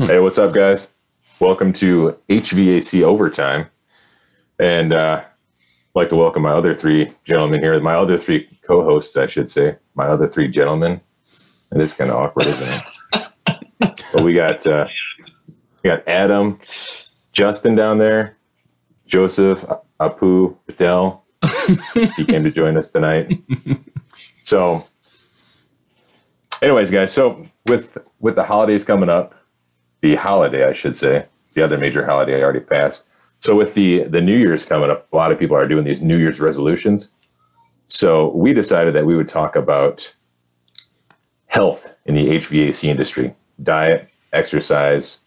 Hey, what's up, guys? Welcome to HVAC Overtime. And I'd like to welcome my other three gentlemen here, my other three co-hosts, I should say, my other three gentlemen. And it's kind of awkward, isn't it? But we got Adam, Justin down there, Joseph, Apu, Patel. He came to join us tonight. So anyways, guys, so with the holidays coming up, the holiday, I should say, the other major holiday already passed. So with the New Year's coming up, a lot of people are doing these New Year's resolutions. So we decided that we would talk about health in the HVAC industry, diet, exercise,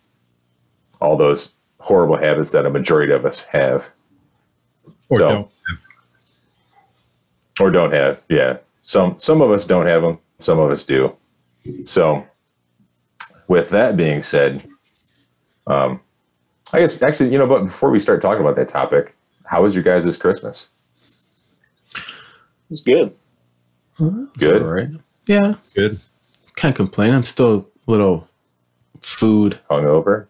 all those horrible habits that a majority of us have. Or don't have, yeah. Some of us don't have them, some of us do. So with that being said, I guess actually, but before we start talking about that topic, how was your guys' Christmas? It was good. Good? All right. Yeah. Good. Can't complain. I'm still a little food hungover.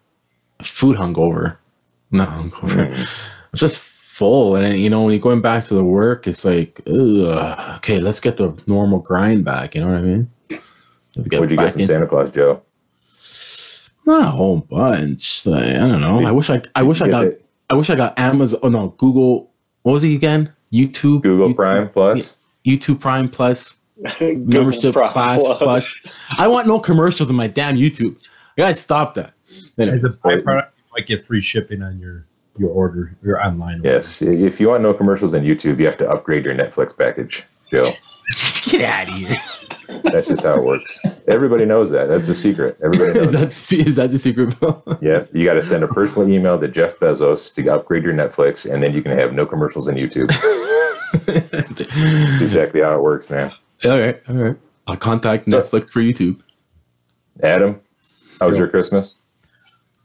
Not hungover. I'm just full. And, when you're going back to the work, it's like, ugh, okay, let's get the normal grind back. You know what I mean? What'd you get from Santa Claus, Joe? Not a whole bunch. Like, I don't know. I wish I got Amazon. Oh no, Google. What was it again? Google Prime Plus. YouTube Prime Plus. Membership Class Plus. I want no commercials on my damn YouTube. You guys stop that. As a byproduct, you might get free shipping on your order, your online order. Yes, if you want no commercials on YouTube, you have to upgrade your Netflix package, Joe. Get out of here. That's just how it works. Everybody knows that. That's the secret. Everybody knows is that the secret, Bill? Yeah, you got to send a personal email to Jeff Bezos to upgrade your Netflix, and then you can have no commercials on YouTube. That's exactly how it works, man. All right. I'll contact Netflix for YouTube. Adam, how was your Christmas?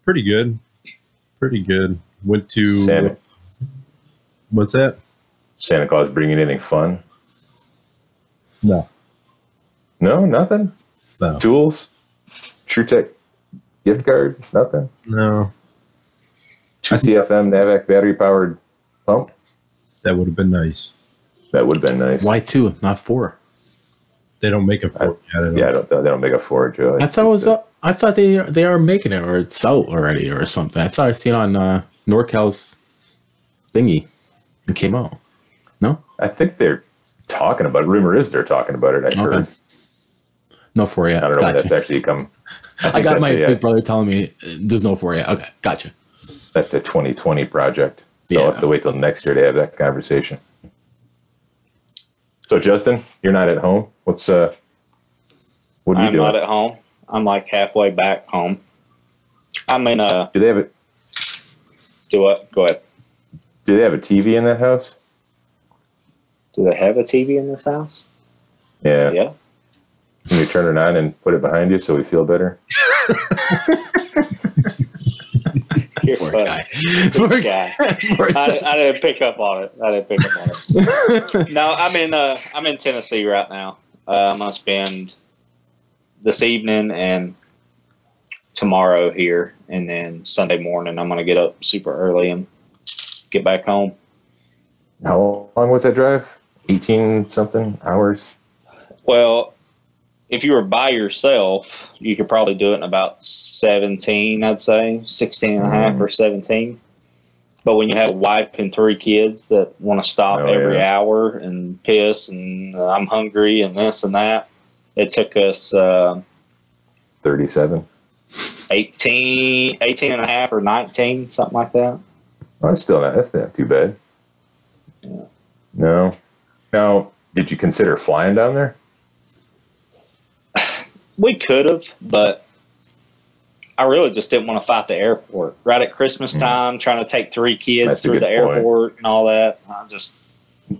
Pretty good. Went to Santa. What's that? Santa Claus bringing anything fun? No, nothing. No. Tools, TrueTech gift card, nothing. No. 2CFM Navac battery powered pump. That would have been nice. Why 2, not 4? They don't make a 4. They don't make a 4, Joe. I thought they are making it, or it's out already, or something. I thought I seen it on NorCal's thingy. It came out. No, I think they're talking about it. Rumor is they're talking about it. I heard. No 4 yet. I don't know when that's actually come. I got my big brother telling me there's no 4 yet. Okay, gotcha. That's a 2020 project. So I'll have to wait till next year to have that conversation. So Justin, you're not at home. What are you doing? I'm not at home. I'm like halfway back home. I'm in Do they have it? Do what? Go ahead. Do they have a TV in that house? Do they have a TV in this house? Yeah. Yeah. Can you turn it on and put it behind you so we feel better? Poor guy. Poor guy. I didn't pick up on it. No, I'm in Tennessee right now. I'm gonna spend this evening and tomorrow here, and then Sunday morning I'm gonna get up super early and get back home. How long was that drive? 18 something hours? Well, if you were by yourself, you could probably do it in about 17, I'd say, 16 and a half or 17. But when you have a wife and 3 kids that want to stop every hour and piss and I'm hungry and this and that, it took us 37. 18 and a half or 19, something like that. Oh, that's not too bad. Yeah. No. Now, did you consider flying down there? We could have, but I really just didn't want to fight the airport. Right at Christmas time, trying to take 3 kids That's a through good the airport and all that. I just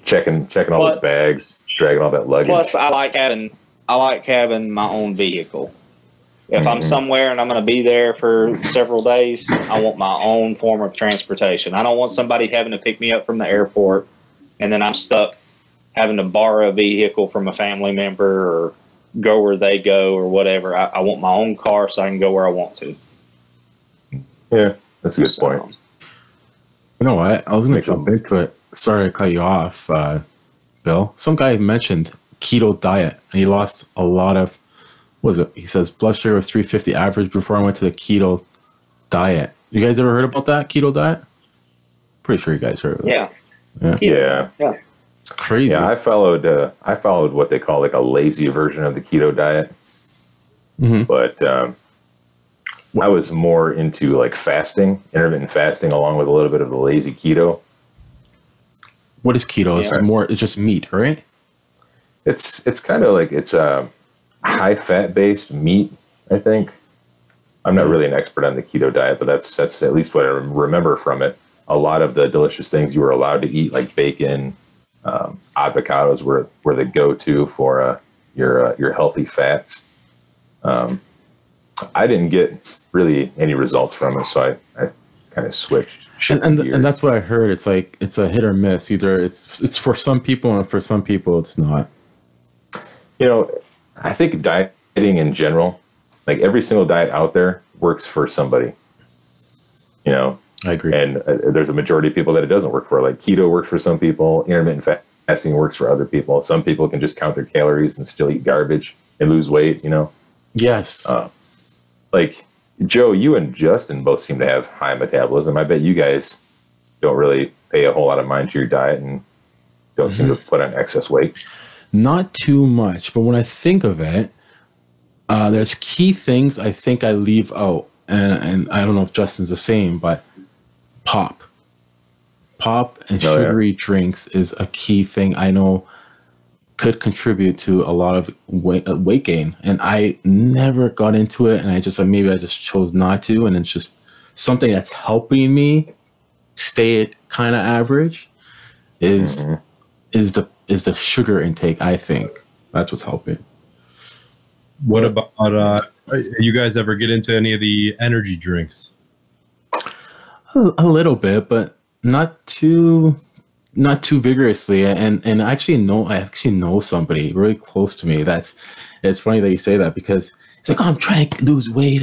checking all those bags, dragging all that luggage. Plus, I like having my own vehicle. If I'm somewhere and I'm going to be there for several days, I want my own form of transportation. I don't want somebody having to pick me up from the airport and then I'm stuck having to borrow a vehicle from a family member or go where they go or whatever. I want my own car so I can go where I want to. Yeah, that's a good point. You know what? I was going to jump into it. Sorry to cut you off, Bill. Some guy mentioned keto diet and he lost a lot of, what was it? He says blood sugar was 350 average before I went to the keto diet. You guys ever heard about that keto diet? Pretty sure you guys heard of it. Yeah. It's crazy. Yeah, I followed what they call like a lazy version of the keto diet. But I was more into like fasting, intermittent fasting, along with a little bit of the lazy keto. What is keto? It's just meat, right? It's kind of like it's a high fat based meat, I think. I'm not really an expert on the keto diet, but that's at least what I remember from it. A lot of the delicious things you were allowed to eat, like bacon, avocados were the go-to for your healthy fats. I didn't get really any results from it, so I kind of switched. And that's what I heard. It's like it's a hit or miss. Either it's for some people and for some people it's not. You know, I think dieting in general, like every single diet out there, works for somebody. You know, I agree. And there's a majority of people that it doesn't work for. Like keto works for some people, intermittent fasting works for other people. Some people can just count their calories and still eat garbage and lose weight. You know. Yes. Like Joe, you and Justin both seem to have high metabolism. I bet you guys don't really pay a whole lot of mind to your diet and don't seem to put on excess weight. Not too much, but when I think of it, there's key things I think I leave out, and I don't know if Justin's the same, but pop and sugary drinks is a key thing I know could contribute to a lot of weight gain, and I never got into it, and I just chose not to, and it's just something that's helping me stay at kind of average is the sugar intake. I think that's what's helping. What about you guys ever get into any of the energy drinks? A little bit, but not too vigorously. And I actually know somebody really close to me. It's funny that you say that because it's like, oh, I'm trying to lose weight,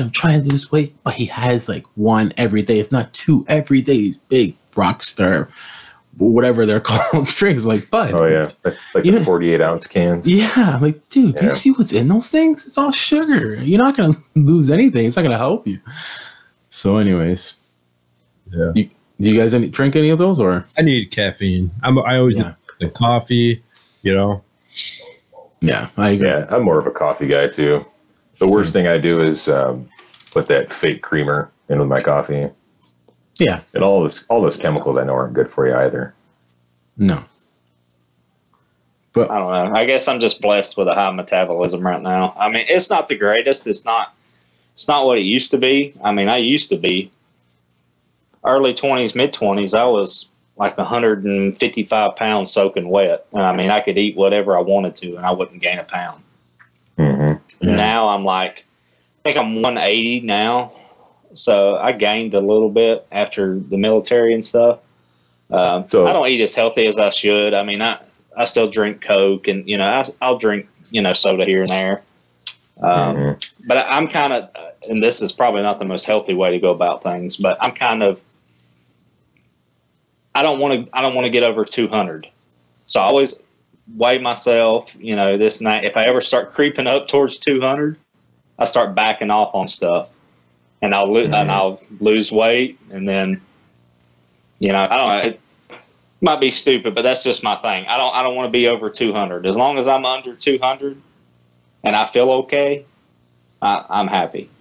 but he has like one every day, if not 2 every day. These big Rockstar, whatever they're called, drinks. I'm like, bud. Oh yeah, like the 48-ounce cans. Yeah, I'm like, dude, do you see what's in those things? It's all sugar. You're not gonna lose anything. It's not gonna help you. So, anyways, yeah. Do you guys drink any of those, or? I need caffeine. I always need the coffee. You know. Yeah, I agree. Yeah, I'm more of a coffee guy too. The worst thing I do is put that fake creamer in with my coffee. Yeah, and all those chemicals I know aren't good for you either. No, but I don't know. I guess I'm just blessed with a high metabolism right now. I mean, it's not the greatest. It's not what it used to be. I mean, I used to be early 20s, mid 20s. I was like 155 pounds soaking wet. And I mean, I could eat whatever I wanted to, and I wouldn't gain a pound. Mm-hmm. Yeah. Now I'm like, I think I'm 180 now. So I gained a little bit after the military and stuff. So I don't eat as healthy as I should. I mean, I still drink Coke and, you know, I'll drink, you know, soda here and there. But I'm kind of, and this is probably not the most healthy way to go about things, but I'm kind of, I don't want to get over 200. So I always weigh myself, you know, this and that. If I ever start creeping up towards 200, I start backing off on stuff. And I'll lose weight, and then, you know, I don't know. It might be stupid, but that's just my thing. I don't want to be over 200. As long as I'm under 200, and I feel okay, I'm happy.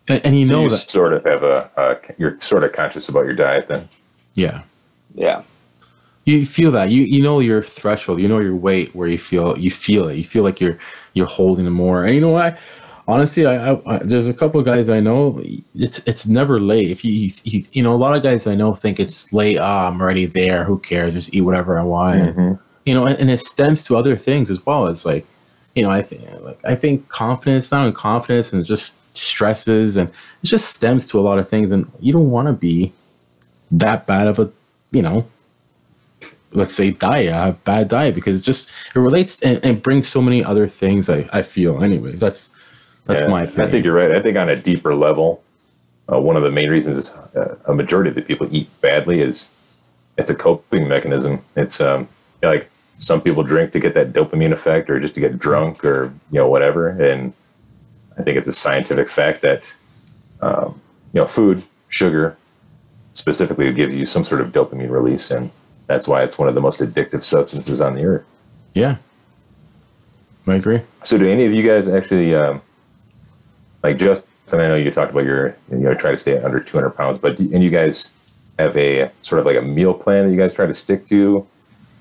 And you So know you that. sort of have you're sort of conscious about your diet then. Yeah. Yeah. You feel that. You know your threshold. You know your weight where you feel it. You feel like you're holding more. And you know what? Honestly, I there's a couple of guys I know. It's never late. If you know, a lot of guys I know think it's late. I'm already there. Who cares? Just eat whatever I want. Mm-hmm. You know, and it stems to other things as well. It's like, you know, I think confidence, not only confidence, and just stresses, and it just stems to a lot of things. And you don't want to be that bad of a, you know, let's say a bad diet, because it relates and brings so many other things. I feel, anyways. That's my opinion. I think you're right. I think on a deeper level, one of the main reasons is a majority of the people eat badly is it's a coping mechanism. It's like some people drink to get that dopamine effect, or just to get drunk, or whatever. And I think it's a scientific fact that food, sugar, specifically, gives you some sort of dopamine release, and that's why it's one of the most addictive substances on the earth. Yeah, I agree. So, do any of you guys actually? Like Justin, I know you talked about try to stay under 200 pounds, but and you guys have a sort of like a meal plan that you guys try to stick to,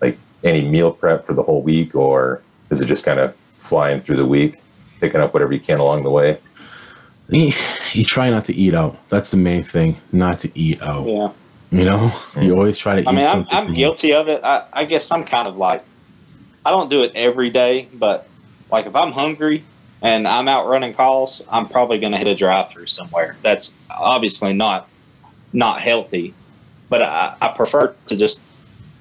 like any meal prep for the whole week, or is it just kind of flying through the week, picking up whatever you can along the way? You try not to eat out. That's the main thing, not to eat out. Yeah. You know, you always try to eat something. I'm guilty of it. I guess I'm kind of like, I don't do it every day, but like if I'm hungry and I'm out running calls, I'm probably going to hit a drive-through somewhere. That's obviously not healthy, but I prefer to just,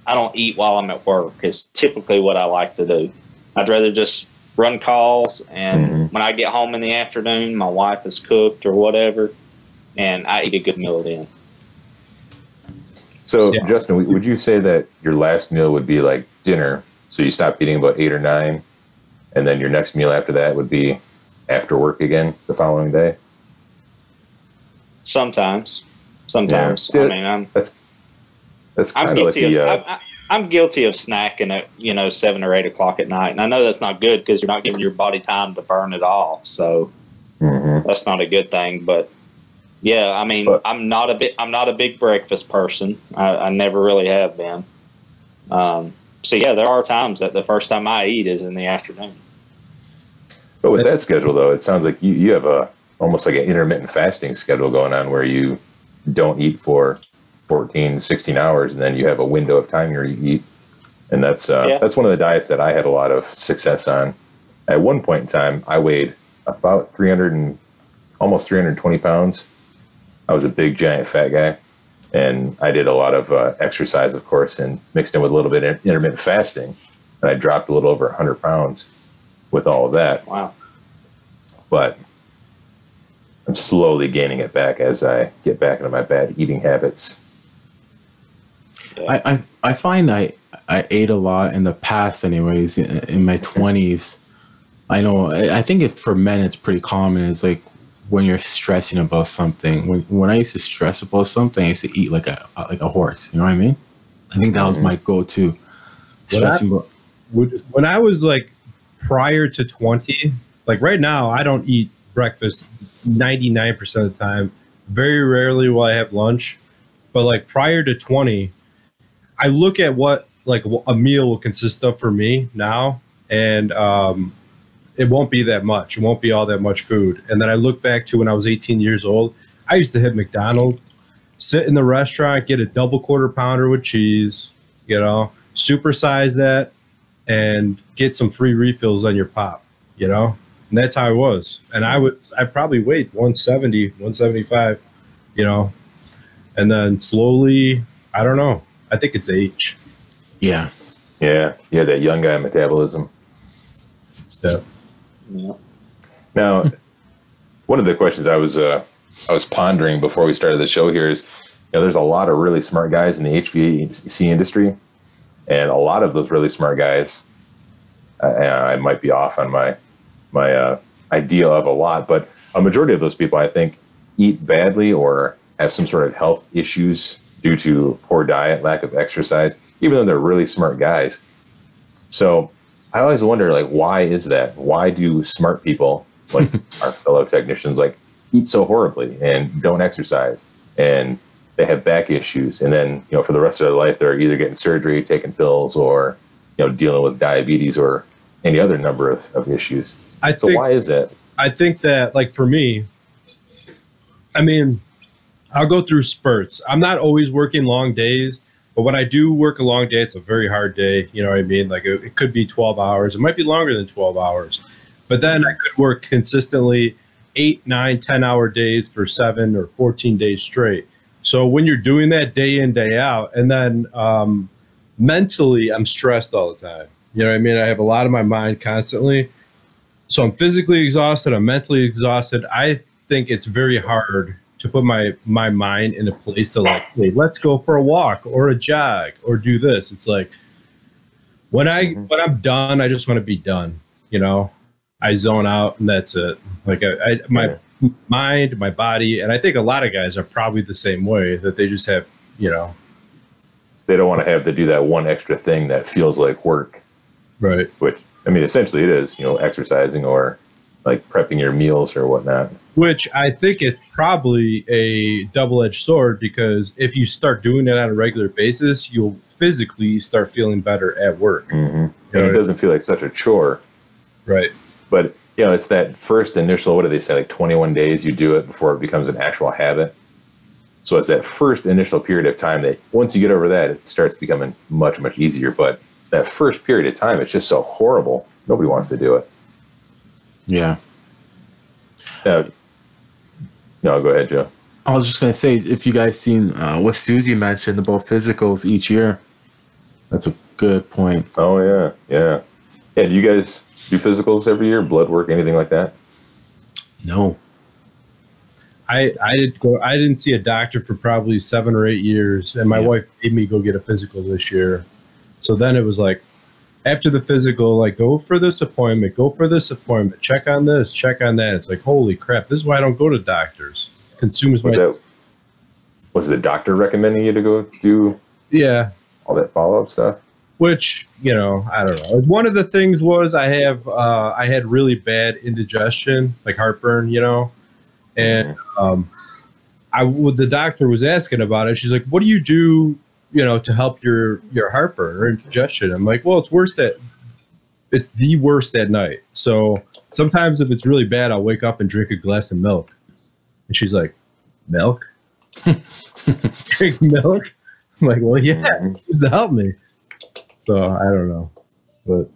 I don't eat while I'm at work is typically what I like to do. I'd rather just run calls, and when I get home in the afternoon, my wife has cooked or whatever, and I eat a good meal then. So, yeah. Justin, would you say that your last meal would be like dinner, so you stop eating about 8 or 9, and then your next meal after that would be after work again the following day? Sometimes. Yeah. See, I mean, that's kind of like I'm guilty of snacking at 7 or 8 o'clock at night, and I know that's not good because you're not giving your body time to burn it off. So that's not a good thing. But yeah, I mean, I'm not a big breakfast person. I never really have been. So yeah, there are times that the first time I eat is in the afternoon. But with that schedule, though, it sounds like you have almost like an intermittent fasting schedule going on, where you don't eat for 14, 16 hours, and then you have a window of time where you eat. And that's one of the diets that I had a lot of success on. At one point in time, I weighed about almost 320 pounds. I was a big, giant, fat guy. And I did a lot of exercise, of course, and mixed in with a little bit of intermittent fasting. And I dropped a little over 100 pounds with all of that. Wow. But I'm slowly gaining it back as I get back into my bad eating habits. Yeah. I find I ate a lot in the past, anyways, in my 20s. I think for men it's pretty common. It's like when you're stressing about something. When I used to stress about something, I used to eat like a horse. You know what I mean? I think that was my go-to. When I was like prior to 20, like right now, I don't eat breakfast 99% of the time. Very rarely will I have lunch. But like prior to 20, I look at what like a meal will consist of for me now, and it won't be that much. It won't be all that much food. And then I look back to when I was 18 years old. I used to hit McDonald's, sit in the restaurant, get a double quarter pounder with cheese, supersize that, and get some free refills on your pop, And that's how I was. And I probably weighed 170, 175, and then slowly, I don't know. I think it's age. Yeah. Yeah. Yeah. That young guy metabolism. Yeah. Yeah. Now, one of the questions I was pondering before we started the show here is, there's a lot of really smart guys in the HVAC industry, and a lot of those really smart guys, I might be off on my idea of a lot, but a majority of those people, I think, eat badly or have some sort of health issues due to poor diet, lack of exercise, even though they're really smart guys. So I always wonder, like, why is that? Why do smart people, like our fellow technicians, like, eat so horribly and don't exercise, and they have back issues, and then for the rest of their life they're either getting surgery, taking pills, or dealing with diabetes or any other number of issues. Why is that? I think that, like, for me, I mean, I'll go through spurts. I'm not always working long days, but when I do work a long day, it's a very hard day. You know what I mean? Like, it could be 12 hours. It might be longer than 12 hours. But then I could work consistently 8, 9, 10-hour days for 7 or 14 days straight. So when you're doing that day in, day out, and then mentally, I'm stressed all the time. You know what I mean? I have a lot on my mind constantly. So I'm physically exhausted. I'm mentally exhausted. I think it's very hard to put my mind in a place to, like, hey, let's go for a walk or a jog or do this. It's like when I'm done, I just want to be done. I zone out and that's it. Like my mind, my body, and I think a lot of guys are probably the same way, that they just have, they don't want to have to do that one extra thing that feels like work. Right. Which, I mean, essentially it is, exercising or like prepping your meals or whatnot. Which I think it's probably a double-edged sword, because if you start doing it on a regular basis, you'll physically start feeling better at work. Mm-hmm. And it doesn't feel like such a chore. Right. But, it's that first initial, what do they say, like 21 days you do it before it becomes an actual habit. So it's that first initial period of time that once you get over that, it starts becoming much, much easier. But that first period of time, it's just so horrible. Nobody wants to do it. Yeah. No, go ahead, Joe. I was just going to say, if you guys seen what Susie mentioned about physicals each year, that's a good point. Oh, yeah. Yeah. Yeah. Do you guys do physicals every year? Blood work, anything like that? No. I didn't see a doctor for probably 7 or 8 years, and my wife made me go get a physical this year. So then it was like, after the physical, like, go for this appointment, check on this, check on that. It's like, holy crap, this is why I don't go to doctors. It consumes my... Was the doctor recommending you to go do all that follow-up stuff? Which, I don't know. One of the things was I had really bad indigestion, like heartburn, and the doctor was asking about it. She's like, what do you do, to help your heartburn or indigestion? I'm like, well, it's the worst at night. So sometimes if it's really bad, I'll wake up and drink a glass of milk. And she's like, milk? Drink milk? I'm like, well, yeah, it seems to help me. So I don't know, but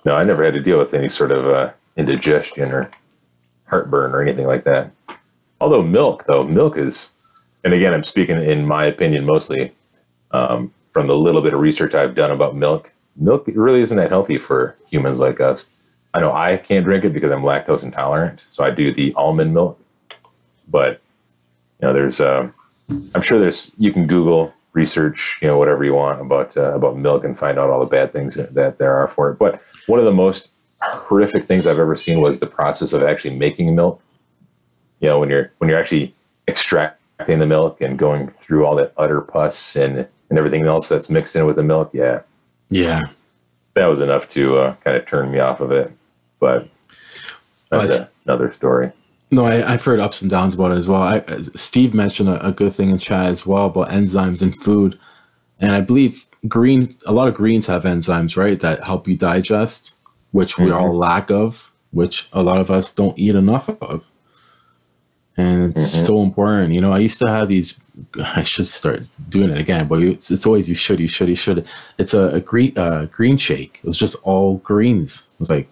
no, I never had to deal with any sort of indigestion or heartburn or anything like that. Although milk is, and again, I'm speaking in my opinion mostly from the little bit of research I've done about milk. Milk really isn't that healthy for humans like us. I know I can't drink it because I'm lactose intolerant, so I do the almond milk. But there's I'm sure you can Google research, whatever you want about milk and find out all the bad things that there are for it. But one of the most horrific things I've ever seen was the process of actually making milk. When you're actually extracting the milk and going through all that udder pus and everything else that's mixed in with the milk. Yeah. That was enough to kind of turn me off of it. But that's another story. No, I've heard ups and downs about it as well. Steve mentioned a good thing in chat as well about enzymes in food. And I believe a lot of greens have enzymes, right, that help you digest, which we all lack of, which a lot of us don't eat enough of. And it's so important. I used to have these, I should start doing it again, but it's always you should. It's a green shake. It was just all greens. It was like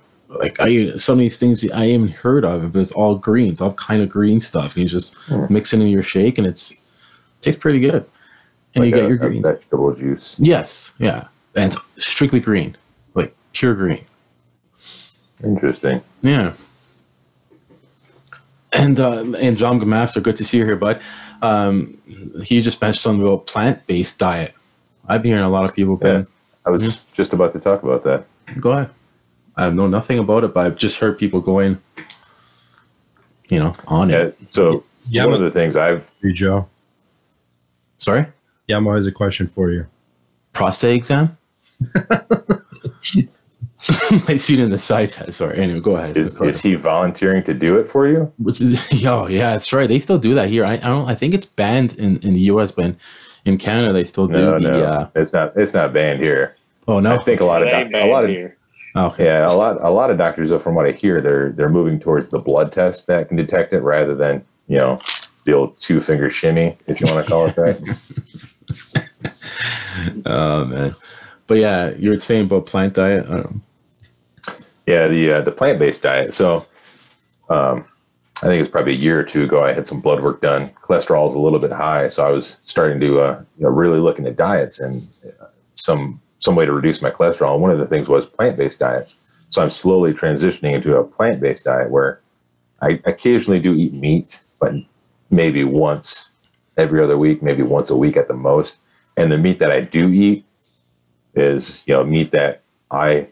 some of these things I haven't heard of, but it's all greens, all kind of green stuff. And you just mix it in your shake, and it tastes pretty good. And you get your greens. Vegetable juice. Yes, yeah, and it's strictly green, like pure green. Interesting. Yeah. And John Master, good to see you here, bud. He just mentioned something about plant-based diet. I've been hearing a lot of people. I was just about to talk about that. Go ahead. I know nothing about it, but I've just heard people going, on it. So one of the things Hey, Joe. Sorry? Yamo has a question for you. Prostate exam? I seen it in the side test. Sorry. Anyway, go ahead. Is he volunteering to do it for you? Which is, yeah, that's right. They still do that here. I don't. I think it's banned in the U.S., but in Canada they still do. No, it's not banned here. Oh no, I think a lot of okay. Yeah, a lot of doctors, though, from what I hear, they're moving towards the blood test that can detect it rather than the old 2-finger shimmy, if you want to call it that. Oh man, but yeah, you were saying about plant diet. I don't know. Yeah, the plant-based diet. So, I think it's probably a year or two ago. I had some blood work done. Cholesterol is a little bit high, so I was starting to really looking at diets and some way to reduce my cholesterol. And one of the things was plant-based diets. So I'm slowly transitioning into a plant-based diet where I occasionally do eat meat, but maybe once every other week, maybe once a week at the most. And the meat that I do eat is meat that I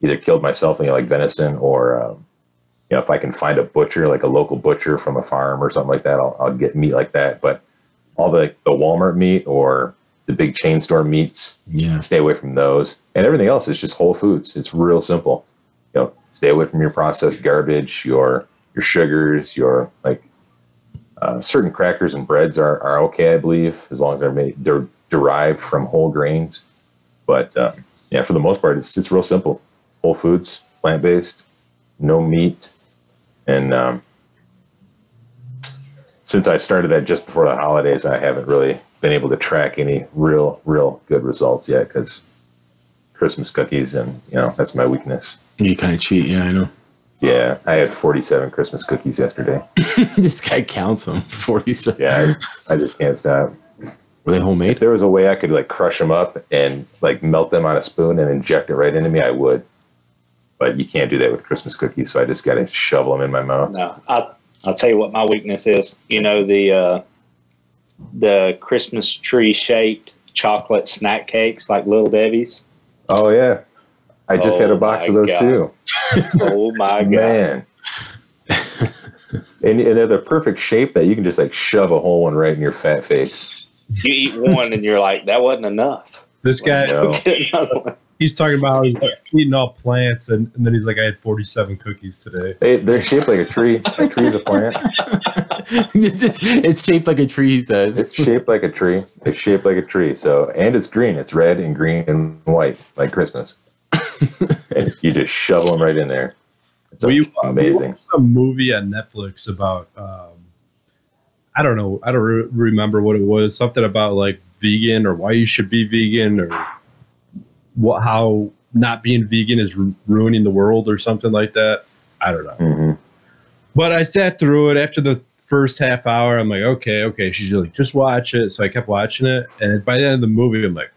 either killed myself, like venison, or if I can find a butcher, like a local butcher from a farm or something like that, I'll get meat like that. But all the Walmart meat or the big chain store meats, stay away from those. And everything else is just whole foods. It's real simple. Stay away from your processed garbage, your sugars, your certain crackers and breads are okay, I believe, as long as they're derived from whole grains. But for the most part, it's just real simple. Whole foods, plant-based, no meat. And since I started that just before the holidays, I haven't really been able to track any real good results yet, because Christmas cookies, and that's my weakness. You kind of cheat. Yeah, I know. Yeah, I had 47 Christmas cookies yesterday. This guy counts them. 47. Yeah, I just can't stop. Were they homemade? If there was a way I could crush them up and melt them on a spoon and inject it right into me, I would. But you can't do that with Christmas cookies, so I just got to shovel them in my mouth. No, I'll tell you what my weakness is. The Christmas tree shaped chocolate snack cakes, like Little Debbie's. Oh yeah, I just had a box of those too. Oh my god, man! And they're the perfect shape that you can just shove a whole one right in your fat face. You eat one and you're like, that wasn't enough. This guy, Get another one. he's talking about how he's eating all plants, and then he's like, I had 47 cookies today. They're shaped like a tree. A tree is a plant. It's shaped like a tree, he says. It's shaped like a tree. It's shaped like a tree. So, and it's green. It's red and green and white, like Christmas. And you just shovel them right in there. It's amazing. We watched a movie on Netflix about, I don't know. I don't remember what it was. Something about vegan, or why you should be vegan, or how not being vegan is ruining the world, or something like that. I don't know. Mm-hmm. But I sat through it after the first half hour. I'm like, okay. She's like, just watch it. So I kept watching it. And by the end of the movie, I'm like,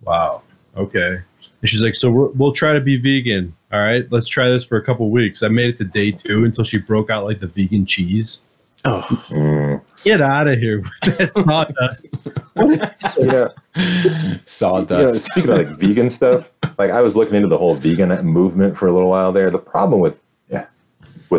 wow, okay. And she's like, so we'll try to be vegan. All right, let's try this for a couple weeks. I made it to day 2 until she broke out the vegan cheese. Oh, get out of here with that sawdust. Sawdust. Speaking of vegan stuff, I was looking into the whole vegan movement for a little while there. The problem with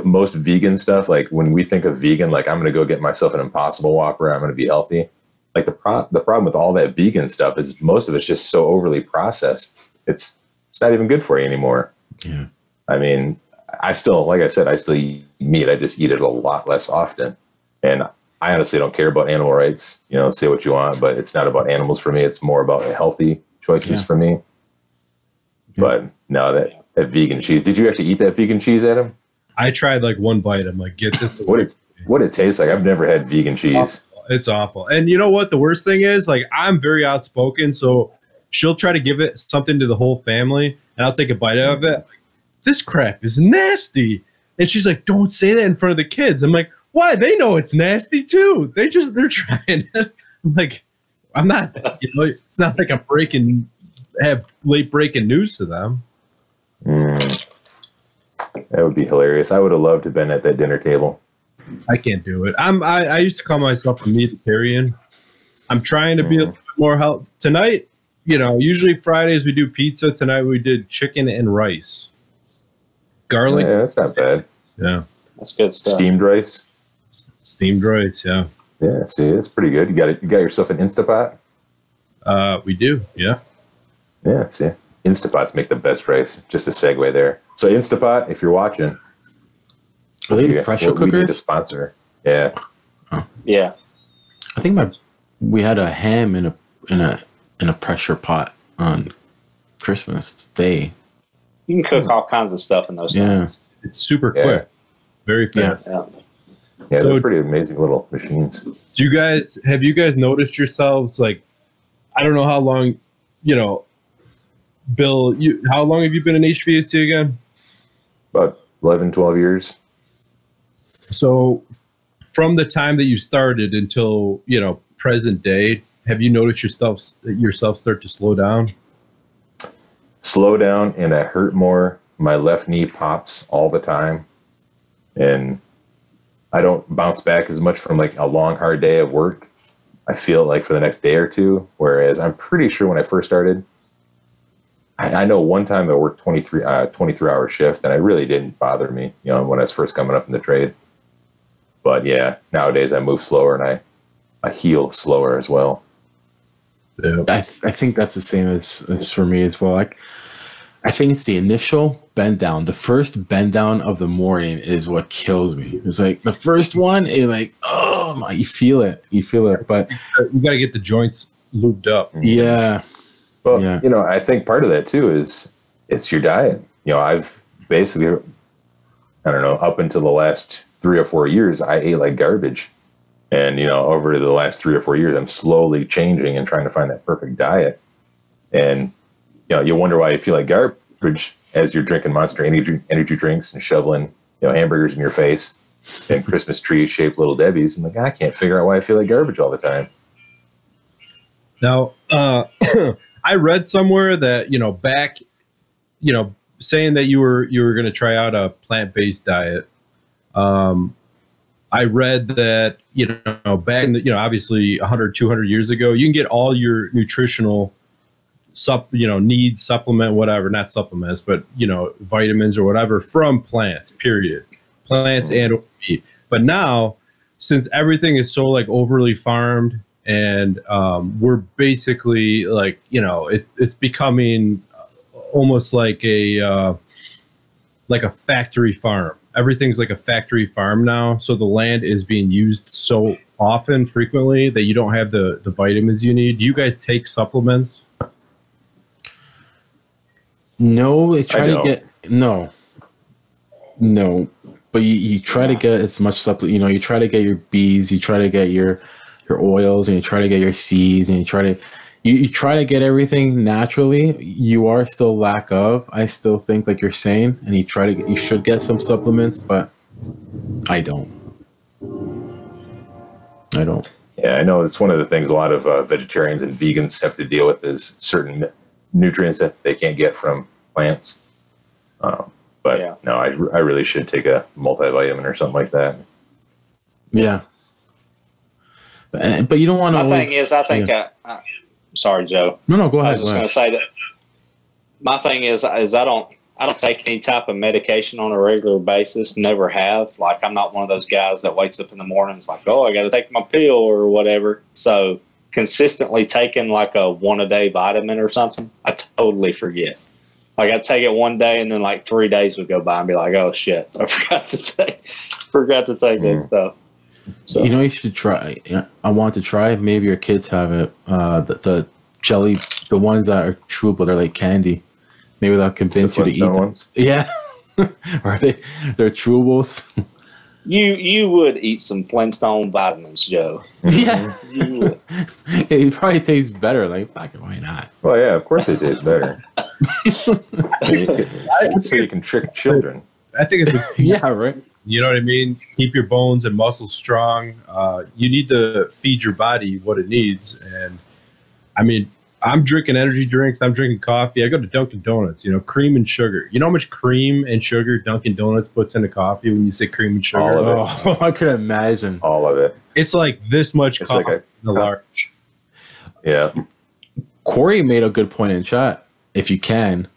most vegan stuff, when we think of vegan, I'm going to go get myself an Impossible Whopper, I'm going to be healthy. The problem with all that vegan stuff is most of it's just so overly processed. It's not even good for you anymore. Yeah. I mean, I still, like I said, I still eat meat. I just eat it a lot less often. And I honestly don't care about animal rights. Say what you want, but it's not about animals for me. It's more about healthy choices for me. Yeah. But no, that vegan cheese. Did you actually eat that vegan cheese, Adam? I tried one bite. I'm like, get this. What it tastes like? I've never had vegan cheese. It's awful. And you know what? The worst thing is, I'm very outspoken, so she'll try to give it something to the whole family, and I'll take a bite out of it. This crap is nasty. And she's like, don't say that in front of the kids. I'm like, why? They know it's nasty too. They're trying it. I'm like, I'm not, it's not like I'm have late breaking news to them. That would be hilarious. I would have loved to have been at that dinner table. I can't do it. I used to call myself a meatitarian. I'm trying to be a little bit more healthy. Tonight, usually Fridays we do pizza. Tonight we did chicken and rice. Garlic. Yeah, that's not bad. Yeah. That's good stuff. Steamed rice. Steamed rice, yeah. Yeah, see, it's pretty good. You got yourself an Instapot? We do, yeah. Yeah, see. Instapots make the best rice. Just a segue there. So Instapot, if you're watching, Are they the pressure we need a cookers? sponsor. Yeah. Yeah. I think we had a ham in a pressure pot on Christmas Day. You can cook all kinds of stuff in those Yeah. things. It's super Yeah. quick, very fast. Yeah. Yeah, So- they're pretty amazing little machines. Have you guys noticed yourselves, like, I don't know how long, Bill, how long have you been in HVAC again? About 11, 12 years. So from the time that you started until, present day, have you noticed yourself start to slow down? Slow down, and I hurt more. My left knee pops all the time. And I don't bounce back as much from like a long, hard day of work. I feel like for the next day or two. Whereas I'm pretty sure when I first started, I know one time I worked 23-hour shift, and it really didn't bother me, when I was first coming up in the trade. But yeah, nowadays I move slower and I heal slower as well. Yeah. I think that's the same as for me as well. Like, I think it's the initial bend down. The first bend down of the morning is what kills me. It's like the first one, it's like, oh my, you feel it. But You got to get the joints lubed up. yeah, Well, Yeah. I think part of that too is it's your diet. I've basically, I don't know, up until the last 3 or 4 years, I ate like garbage. And, over the last 3 or 4 years, I'm slowly changing and trying to find that perfect diet. And, you wonder why you feel like garbage as you're drinking Monster energy drinks and shoveling, hamburgers in your face and Christmas tree shaped Little Debbie's. I'm like, I can't figure out why I feel like garbage all the time. Now, I read somewhere that, back, saying that you were going to try out a plant-based diet. I read that, back in the, obviously 100, 200 years ago, you can get all your nutritional needs, supplement, whatever, not supplements, but, vitamins or whatever from plants, period. Plants and meat. But now, since everything is so like overly farmed and we're basically like, it's becoming almost like a factory farm. Everything's like a factory farm now. So the land is being used so often, frequently, that you don't have the vitamins you need. Do you guys take supplements? no, they try I to don't. get no, but you try to get as much supplement. You try to get your B's, you try to get your oils, and you try to get your C's, and you try to get everything naturally. You are still lack of, I still think, like you're saying, and you should get some supplements, but I don't. Yeah, I know it's one of the things a lot of vegetarians and vegans have to deal with is certain nutrients that they can't get from plants. But Yeah. no, I really should take a multivitamin or something like that. Yeah, but you don't want to. My thing is, I think, sorry, Joe. No, go I ahead. was just going to say that my thing is I don't take any type of medication on a regular basis. Never have. Like, I'm not one of those guys that wakes up in the morning and is like, oh, I got to take my pill or whatever. So consistently taking like a 1-a-day vitamin or something, I totally forget. Like, I'd take it one day and then like 3 days would go by and be like, oh shit, I forgot to take this stuff. So You should try. I want to try. Maybe your kids have it. The jelly, the ones that are chewable, they're like candy. Maybe that'll convince you to eat Flintstone them. ones. Yeah, they're chewables. you would eat some Flintstone vitamins, Joe. Yeah, You would. it probably tastes better. Like, fucking, why not? Well, yeah, of course they taste better. So you can trick children. I think it's Yeah, right. You know what I mean? Keep your bones and muscles strong. You need to feed your body what it needs. And I mean, I'm drinking energy drinks. I'm drinking coffee. I go to Dunkin' Donuts, cream and sugar. You know how much cream and sugar Dunkin' Donuts puts into coffee when you say cream and sugar? All of it. Oh, I could imagine. All of it. It's like this much It's coffee like in a large. Yeah. Corey made a good point in chat. If you can,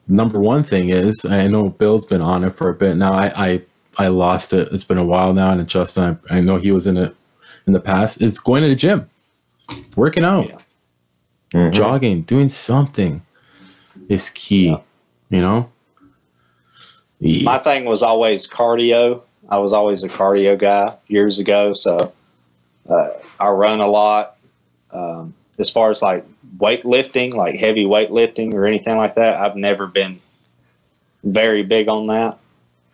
number one thing is, I know Bill's been on it for a bit now. I lost it. It's been a while now, and Justin, I know he was in it in the past. Is going to the gym, working out, Mhm. jogging, doing something. is key. Yeah. You know. My thing was always cardio. I was always a cardio guy years ago, so I run a lot. As far as like weightlifting, like heavy weightlifting or anything like that, I've never been very big on that.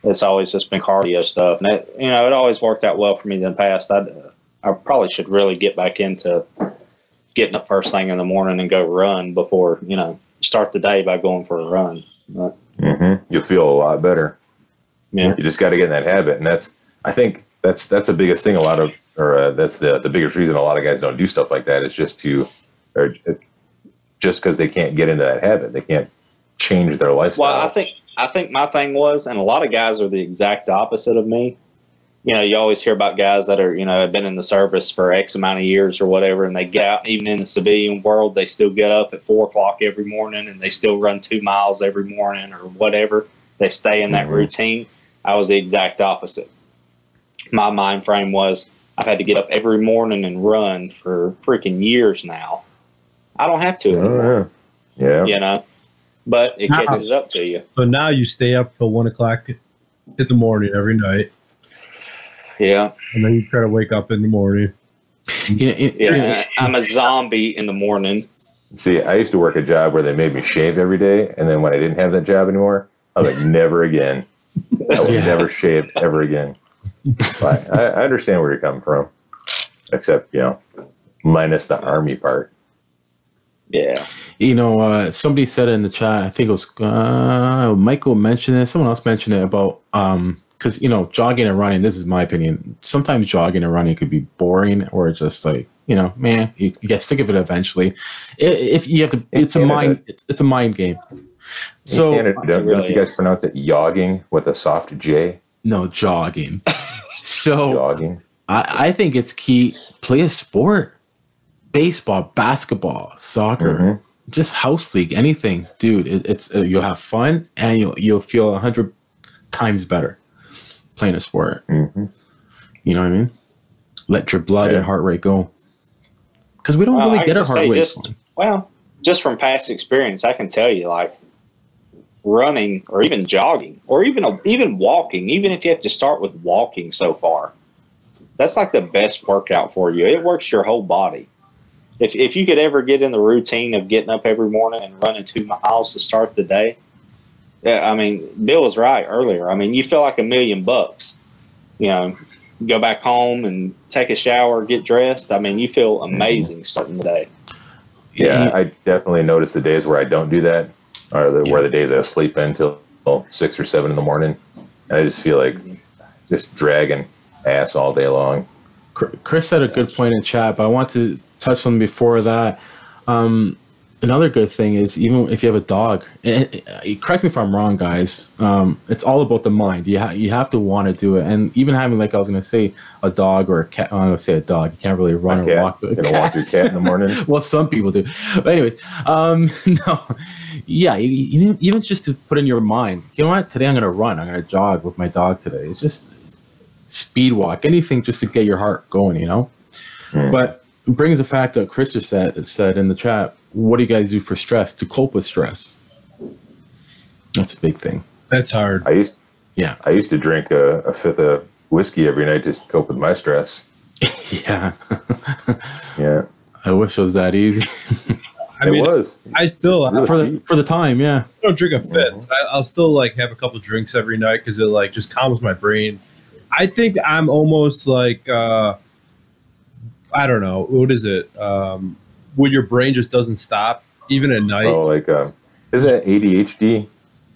It's always just been cardio stuff, and it always worked out well for me in the past. I probably should really get back into getting up first thing in the morning and go run before start the day by going for a run. But, You'll feel a lot better. Yeah, you just got to get in that habit, and I think that's the biggest thing. That's the biggest reason a lot of guys don't do stuff like that. Is just because they can't get into that habit. They can't change their lifestyle. Well, I think my thing was, and a lot of guys are the exact opposite of me. You always hear about guys that are, have been in the service for X amount of years or whatever, and they get out, even in the civilian world, they still get up at 4 o'clock every morning and they still run 2 miles every morning or whatever. They stay in that routine. I was the exact opposite. My mind frame was, I've had to get up every morning and run for freaking years now. I don't have to anymore. Yeah. But it catches up to you. So now you stay up till 1 o'clock in the morning every night. Yeah. And then you try to wake up in the morning. Yeah. I'm a zombie in the morning. See, I used to work a job where they made me shave every day, and then when I didn't have that job anymore, I was like, never again. I will never shave ever again. But I understand where you're coming from, except minus the Army part. Yeah. Somebody said it in the chat. I think it was Michael mentioned it. Someone else mentioned it about because jogging and running. This is my opinion. Sometimes jogging and running could be boring, or just like man, you get sick of it eventually. If you have to, it's a mind game. So don't you guys pronounce it yogging with a soft J? No, jogging. So jogging. I think it's key. Play a sport. Baseball, basketball, soccer, just house league, anything, dude. It's you'll have fun and you'll feel 100 times better playing a sport. You know what I mean? Let your blood and heart rate go, because we don't really get our heart rate. Just from past experience, I can tell you, like running or even jogging or even walking. Even if you have to start with walking, so far, that's like the best workout for you. It works your whole body. If you could ever get in the routine of getting up every morning and running 2 miles to start the day, I mean, Bill was right earlier. I mean, you feel like $1 million. Go back home and take a shower, get dressed. I mean, you feel amazing starting the day. Yeah, I definitely notice the days where I don't do that, or where the days I sleep until 6 or 7 in the morning, and I just feel like just dragging ass all day long. Chris had a good point in chat, but I want to touch on before that. Another good thing is, even if you have a dog, correct me if I'm wrong, guys, it's all about the mind. You have to want to do it. And even having, like I was going to say, a dog or a cat. I'm going to say a dog. You can't really run or walk. You're going to walk your cat in the morning? Well, some people do. But anyways, no. Yeah, you even just to put in your mind, you know what? Today I'm going to run. I'm going to jog with my dog today. It's just speed walk, anything just to get your heart going, But it brings the fact that Chris said in the chat, what do you guys do for stress, to cope with stress? That's a big thing. That's hard. I used to drink a fifth of whiskey every night just to cope with my stress. Yeah. Yeah. I wish it was that easy. It was. I still really for the time, yeah. I don't drink a fifth. I'll still have a couple drinks every night because it just calms my brain. I think I'm almost like I don't know, what is it? When your brain just doesn't stop even at night. Oh, is that ADHD?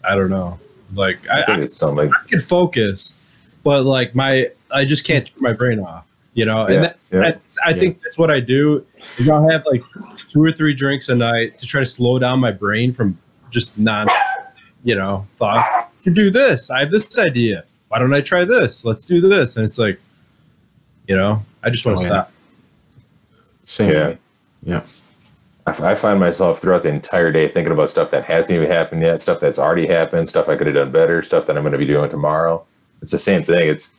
I don't know. I think it's something. I can focus, but I just can't turn my brain off. And I think that's what I do. Is I'll have 2 or 3 drinks a night to try to slow down my brain from just thought. I should do this. I have this idea. Why don't I try this? Let's do this. And it's I just want to stop. Same way. Yeah. I find myself throughout the entire day thinking about stuff that hasn't even happened yet, stuff that's already happened, stuff I could have done better, stuff that I'm going to be doing tomorrow. It's the same thing. It's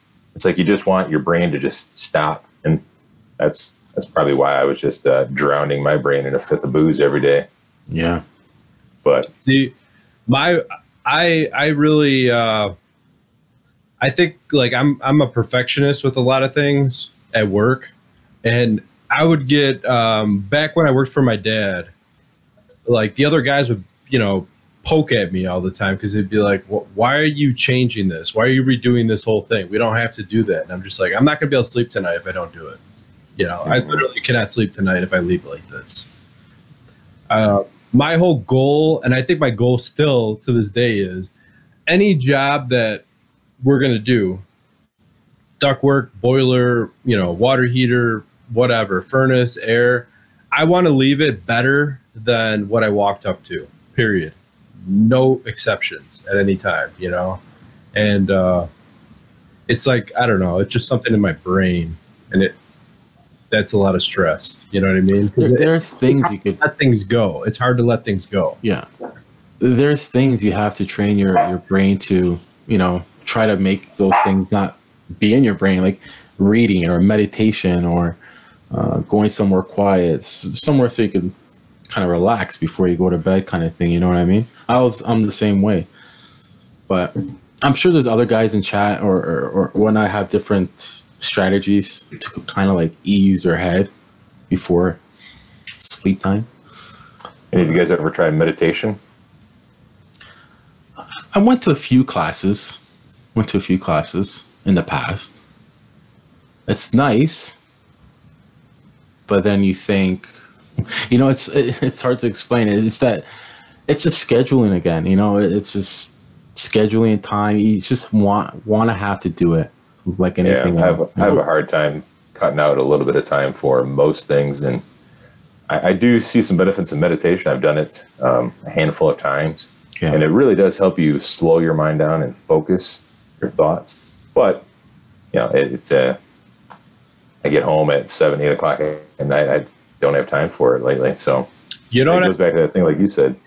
like you just want your brain to just stop. And that's probably why I was just drowning my brain in a fifth of booze every day. Yeah. But see, I really I think like I'm a perfectionist with a lot of things at work, and I would get back when I worked for my dad, like the other guys would, you know, poke at me all the time because they'd be like, why are you changing this? Why are you redoing this whole thing? We don't have to do that. And I'm just like, I'm not gonna be able to sleep tonight if I don't do it. You know, I literally cannot sleep tonight if I leave like this. My whole goal, and I think my goal still to this day, is any job that we're going to do, ductwork, boiler, you know, water heater, whatever, furnace, air, I want to leave it better than what I walked up to, period. No exceptions at any time, you know? And it's like, I don't know, it's just something in my brain, and that's a lot of stress. You know what I mean? There's things you could let things go. It's hard to let things go. Yeah. There's things you have to train your brain to, you know, try to make those things not be in your brain, like reading or meditation or going somewhere quiet, somewhere so you can kind of relax before you go to bed kind of thing. You know what I mean? I'm the same way. But I'm sure there's other guys in chat or when I have different strategies to kind of like ease your head before sleep time. Any of you guys ever tried meditation? I went to a few classes in the past. It's nice, but then you think, you know, it's hard to explain it. It's just scheduling again, you know, it's just scheduling time. You just want to have to do it. Like anything else. I have a hard time cutting out a little bit of time for most things, and I do see some benefits in meditation. I've done it a handful of times, and it really does help you slow your mind down and focus your thoughts. But you know, I get home at 7, 8 o'clock at night. I don't have time for it lately, so you know, it goes back to that thing like you said.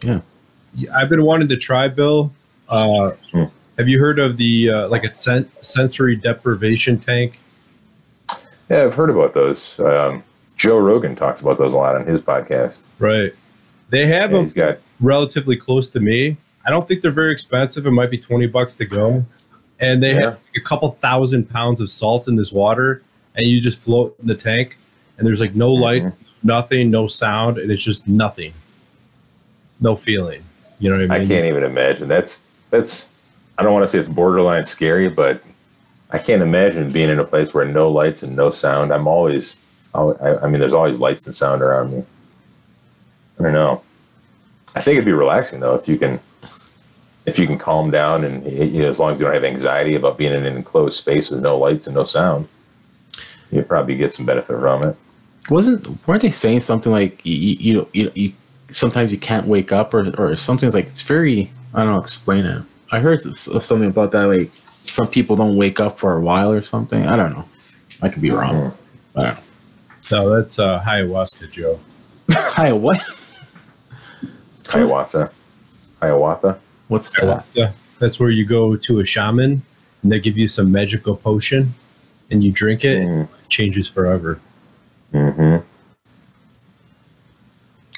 Yeah, I've been wanting to try, Bill. Have you heard of the like a sensory deprivation tank? Yeah, I've heard about those. Joe Rogan talks about those a lot on his podcast. Right. They have them relatively close to me. I don't think they're very expensive. It might be $20 to go. And they have a couple 1,000 pounds of salt in this water, and you just float in the tank, and there's like no light, nothing, no sound, and it's just nothing. No feeling. You know what I mean? I can't even imagine. That's I don't want to say it's borderline scary, but I can't imagine being in a place where no lights and no sound. I mean, there's always lights and sound around me. I don't know. I think it'd be relaxing though if you can calm down and, you know, as long as you don't have anxiety about being in an enclosed space with no lights and no sound, you'd probably get some benefit from it. Weren't they saying something like you sometimes you can't wake up or something like it's very, I don't know, explain it. I heard something about that, like some people don't wake up for a while or something. I don't know. I could be wrong. I don't know. No, that's ayahuasca, Joe. What? Hiawatha. What's that? Yeah, that's where you go to a shaman and they give you some magical potion and you drink it and it changes forever. Mm-hmm.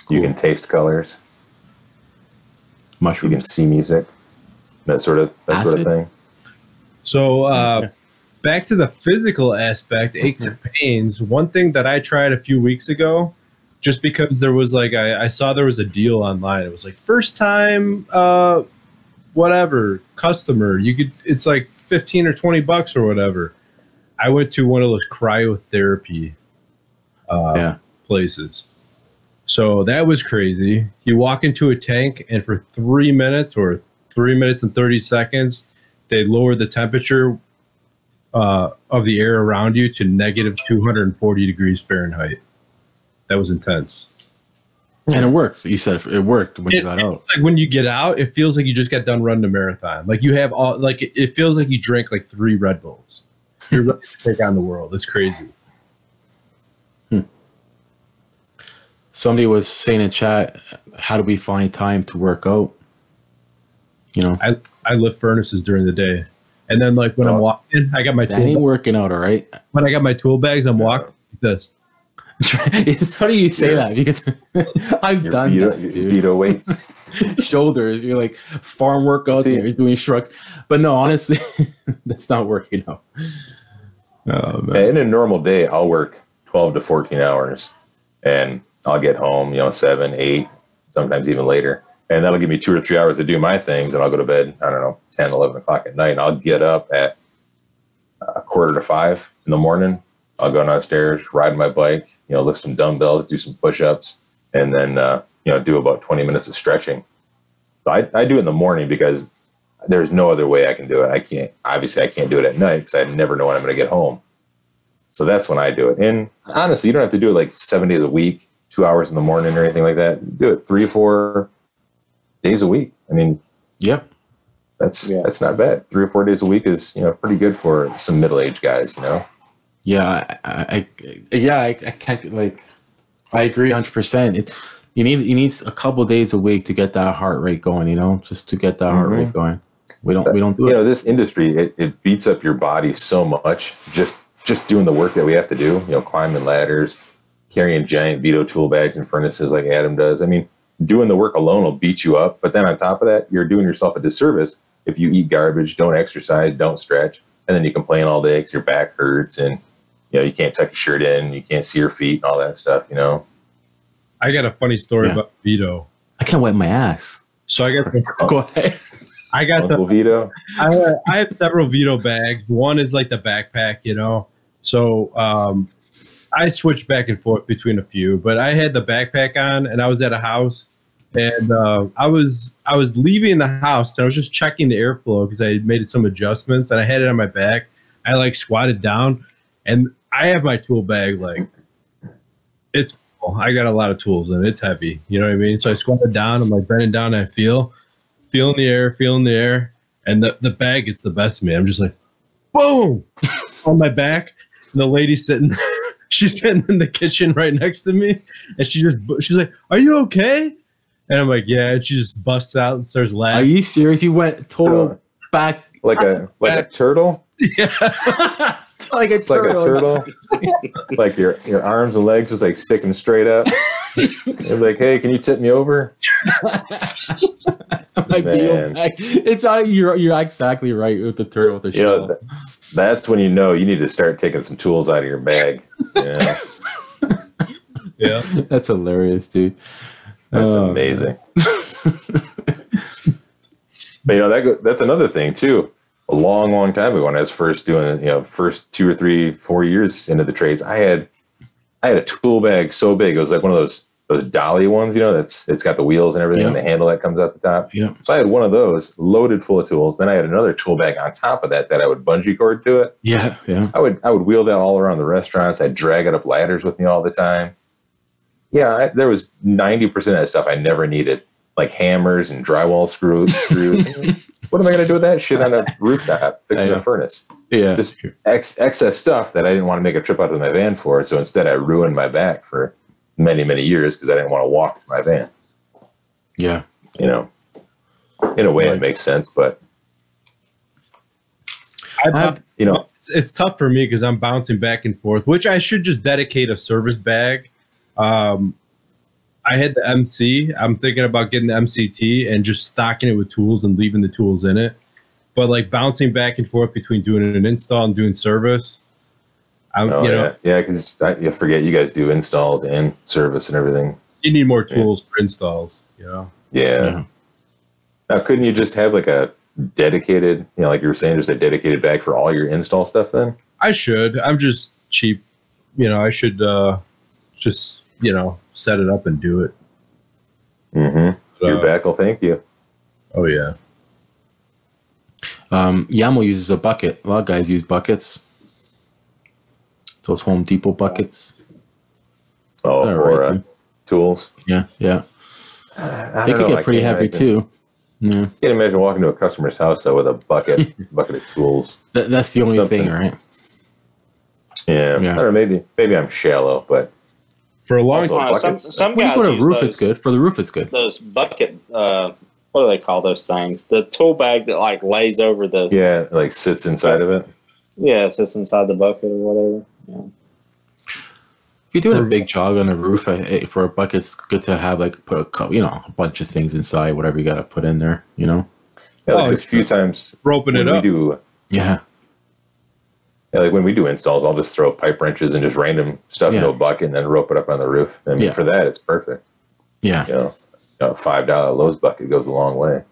Cool. You can taste colors. Mushrooms. You can see music. That sort of thing. So back to the physical aspect, aches and pains. One thing that I tried a few weeks ago, just because there was like I saw there was a deal online. It was like first time whatever customer. It's like $15 or $20 or whatever. I went to one of those cryotherapy places. So that was crazy. You walk into a tank and for 3 minutes or 3 minutes and 30 seconds, they lower the temperature of the air around you to negative 240 degrees Fahrenheit. That was intense. And it worked. You said it worked when you got out. Like when you get out, it feels like you just got done running a marathon. Like you have all, like it feels like you drank like 3 Red Bulls. You're ready to take on the world. It's crazy. Somebody was saying in chat, how do we find time to work out? You know, I lift furnaces during the day, and then like when I'm walking, I got my that ain't working out, all right. When I got my tool bags, I'm walking like this. It's funny you say that because I've done that, your dude. veto weights. Shoulders, you're like farm workouts, and you're doing shrugs. But no, honestly, that's not working out. Oh, man. In a normal day, I'll work 12 to 14 hours, and I'll get home, 7, 8, sometimes even later. And that'll give me 2 or 3 hours to do my things, and I'll go to bed, 10, 11 o'clock at night, and I'll get up at 4:45 in the morning. I'll go downstairs, ride my bike, lift some dumbbells, do some push-ups, and then, do about 20 minutes of stretching. So I do it in the morning because there's no other way I can do it. I can't do it at night because I never know when I'm going to get home. So that's when I do it. And honestly, you don't have to do it like 7 days a week, 2 hours in the morning or anything like that. Do it 3 or 4 days a week. I mean, yep. That's not bad. 3 or 4 days a week is, pretty good for some middle-aged guys, Yeah, I can't, like, I agree 100%. You need a couple days a week to get that heart rate going, just to get that heart rate going. We don't do it. This industry, it beats up your body so much just doing the work that we have to do, climbing ladders, carrying giant veto tool bags and furnaces like Adam does. I mean, doing the work alone will beat you up, but then on top of that, you're doing yourself a disservice if you eat garbage, don't exercise, don't stretch, and then you complain all day because your back hurts and you can't tuck your shirt in, you can't see your feet and all that stuff, I got a funny story about veto. I can't wipe my ass. So I got go ahead. I got the veto. I have several veto bags. One is like the backpack, So I switched back and forth between a few, but I had the backpack on and I was at a house and I was leaving the house and I was just checking the airflow because I had made some adjustments and I had it on my back. I like squatted down and I have my tool bag like it's full. I got a lot of tools and it's heavy. You know what I mean? So I squatted down. I'm like bending down and I feeling the air, and the bag gets the best of me. I'm just like, boom, on my back. And the lady's sitting, she's sitting in the kitchen right next to me, and she's like, "Are you okay?" And I'm like, "Yeah." And she just busts out and starts laughing. Are you serious? You went total back like a turtle? Yeah. Like a turtle. Like your arms and legs just like sticking straight up. They're like, "Hey, can you tip me over?" My veto bag. It's not. You're exactly right with the turtle with the shell. That's when you need to start taking some tools out of your bag. Yeah. Yeah. That's hilarious, dude. That's amazing. But that's another thing too. A long time ago when I was first doing first 2 or 3, 4 years into the trades, I had a tool bag so big it was like one of those dolly ones, it's got the wheels and everything and the handle that comes out the top. Yeah. So I had one of those loaded full of tools. Then I had another tool bag on top of that I would bungee cord to it. Yeah. I would wheel that all around the restaurants. I'd drag it up ladders with me all the time. Yeah, there was 90% of that stuff I never needed, like hammers and drywall screws. What am I going to do with that shit on a rooftop fixing a furnace? Yeah. Just excess stuff that I didn't want to make a trip out to my van for. So instead I ruined my back for many, many years because I didn't want to walk to my van. Yeah. In a way it makes sense, but it's tough for me because I'm bouncing back and forth, which I should just dedicate a service bag. I had the MC. I'm thinking about getting the MCT and just stocking it with tools and leaving the tools in it. But like bouncing back and forth between doing an install and doing service. Because you forget you guys do installs and service and everything. You need more tools for installs, Yeah. Now, couldn't you just have like a dedicated, like you were saying, just a dedicated bag for all your install stuff then? I should. I'm just cheap. I should just, set it up and do it. Mm-hmm. Your back will thank you. Oh, yeah. Yamo uses a bucket. A lot of guys use buckets. Those Home Depot buckets. Oh, for tools? Yeah. They could get pretty heavy too. Yeah. I can't imagine walking to a customer's house with a bucket of tools. That's the only thing, right? Yeah. I don't know, maybe I'm shallow, but for a long time, some guys for the use roof, those, it's good. For the roof, it's good. Those bucket, what do they call those things? The tool bag that like lays over the. Yeah, like sits inside of it. Yeah, it sits inside the bucket or whatever. Yeah. If you're doing a big jog on the roof, for a bucket, it's good to have like put a bunch of things inside, whatever you got to put in there. Yeah, like a few times roping it up. Yeah, like when we do installs, I'll just throw pipe wrenches and just random stuff into a bucket and then rope it up on the roof. I mean, for that, it's perfect. Yeah, a $5 Lowe's bucket goes a long way.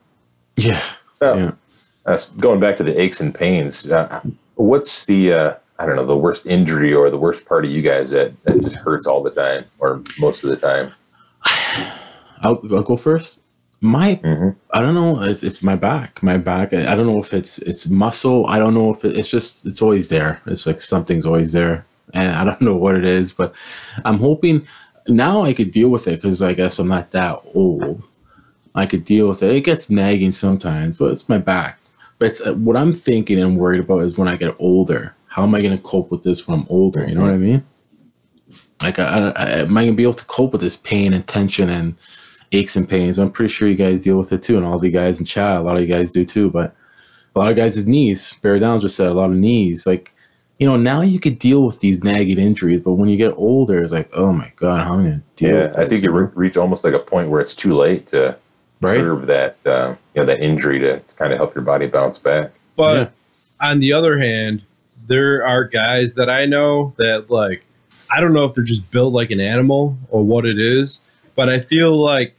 Yeah. So, going back to the aches and pains, what's the the worst injury or the worst part of you guys that just hurts all the time or most of the time? I'll go first. I don't know. It's my back. I don't know if it's muscle. I don't know if it's always there. It's like something's always there, and I don't know what it is. But I'm hoping now I could deal with it because I guess I'm not that old. I could deal with it. It gets nagging sometimes, but it's my back. But what I'm thinking and worried about is when I get older. How am I going to cope with this when I'm older? You know what I mean? Like, am I going to be able to cope with this pain and tension and aches and pains? I'm pretty sure you guys deal with it too, and all the guys in chat, a lot of you guys do too. But a lot of guys' knees, Bear Down just said, a lot of knees. Like, now you could deal with these nagging injuries, but when you get older, it's like, oh my God, how am I going to deal with this? I think you reach almost like a point where it's too late to curb that, that injury to kind of help your body bounce back. But on the other hand, there are guys that I know that, like, I don't know if they're just built like an animal or what it is, but I feel like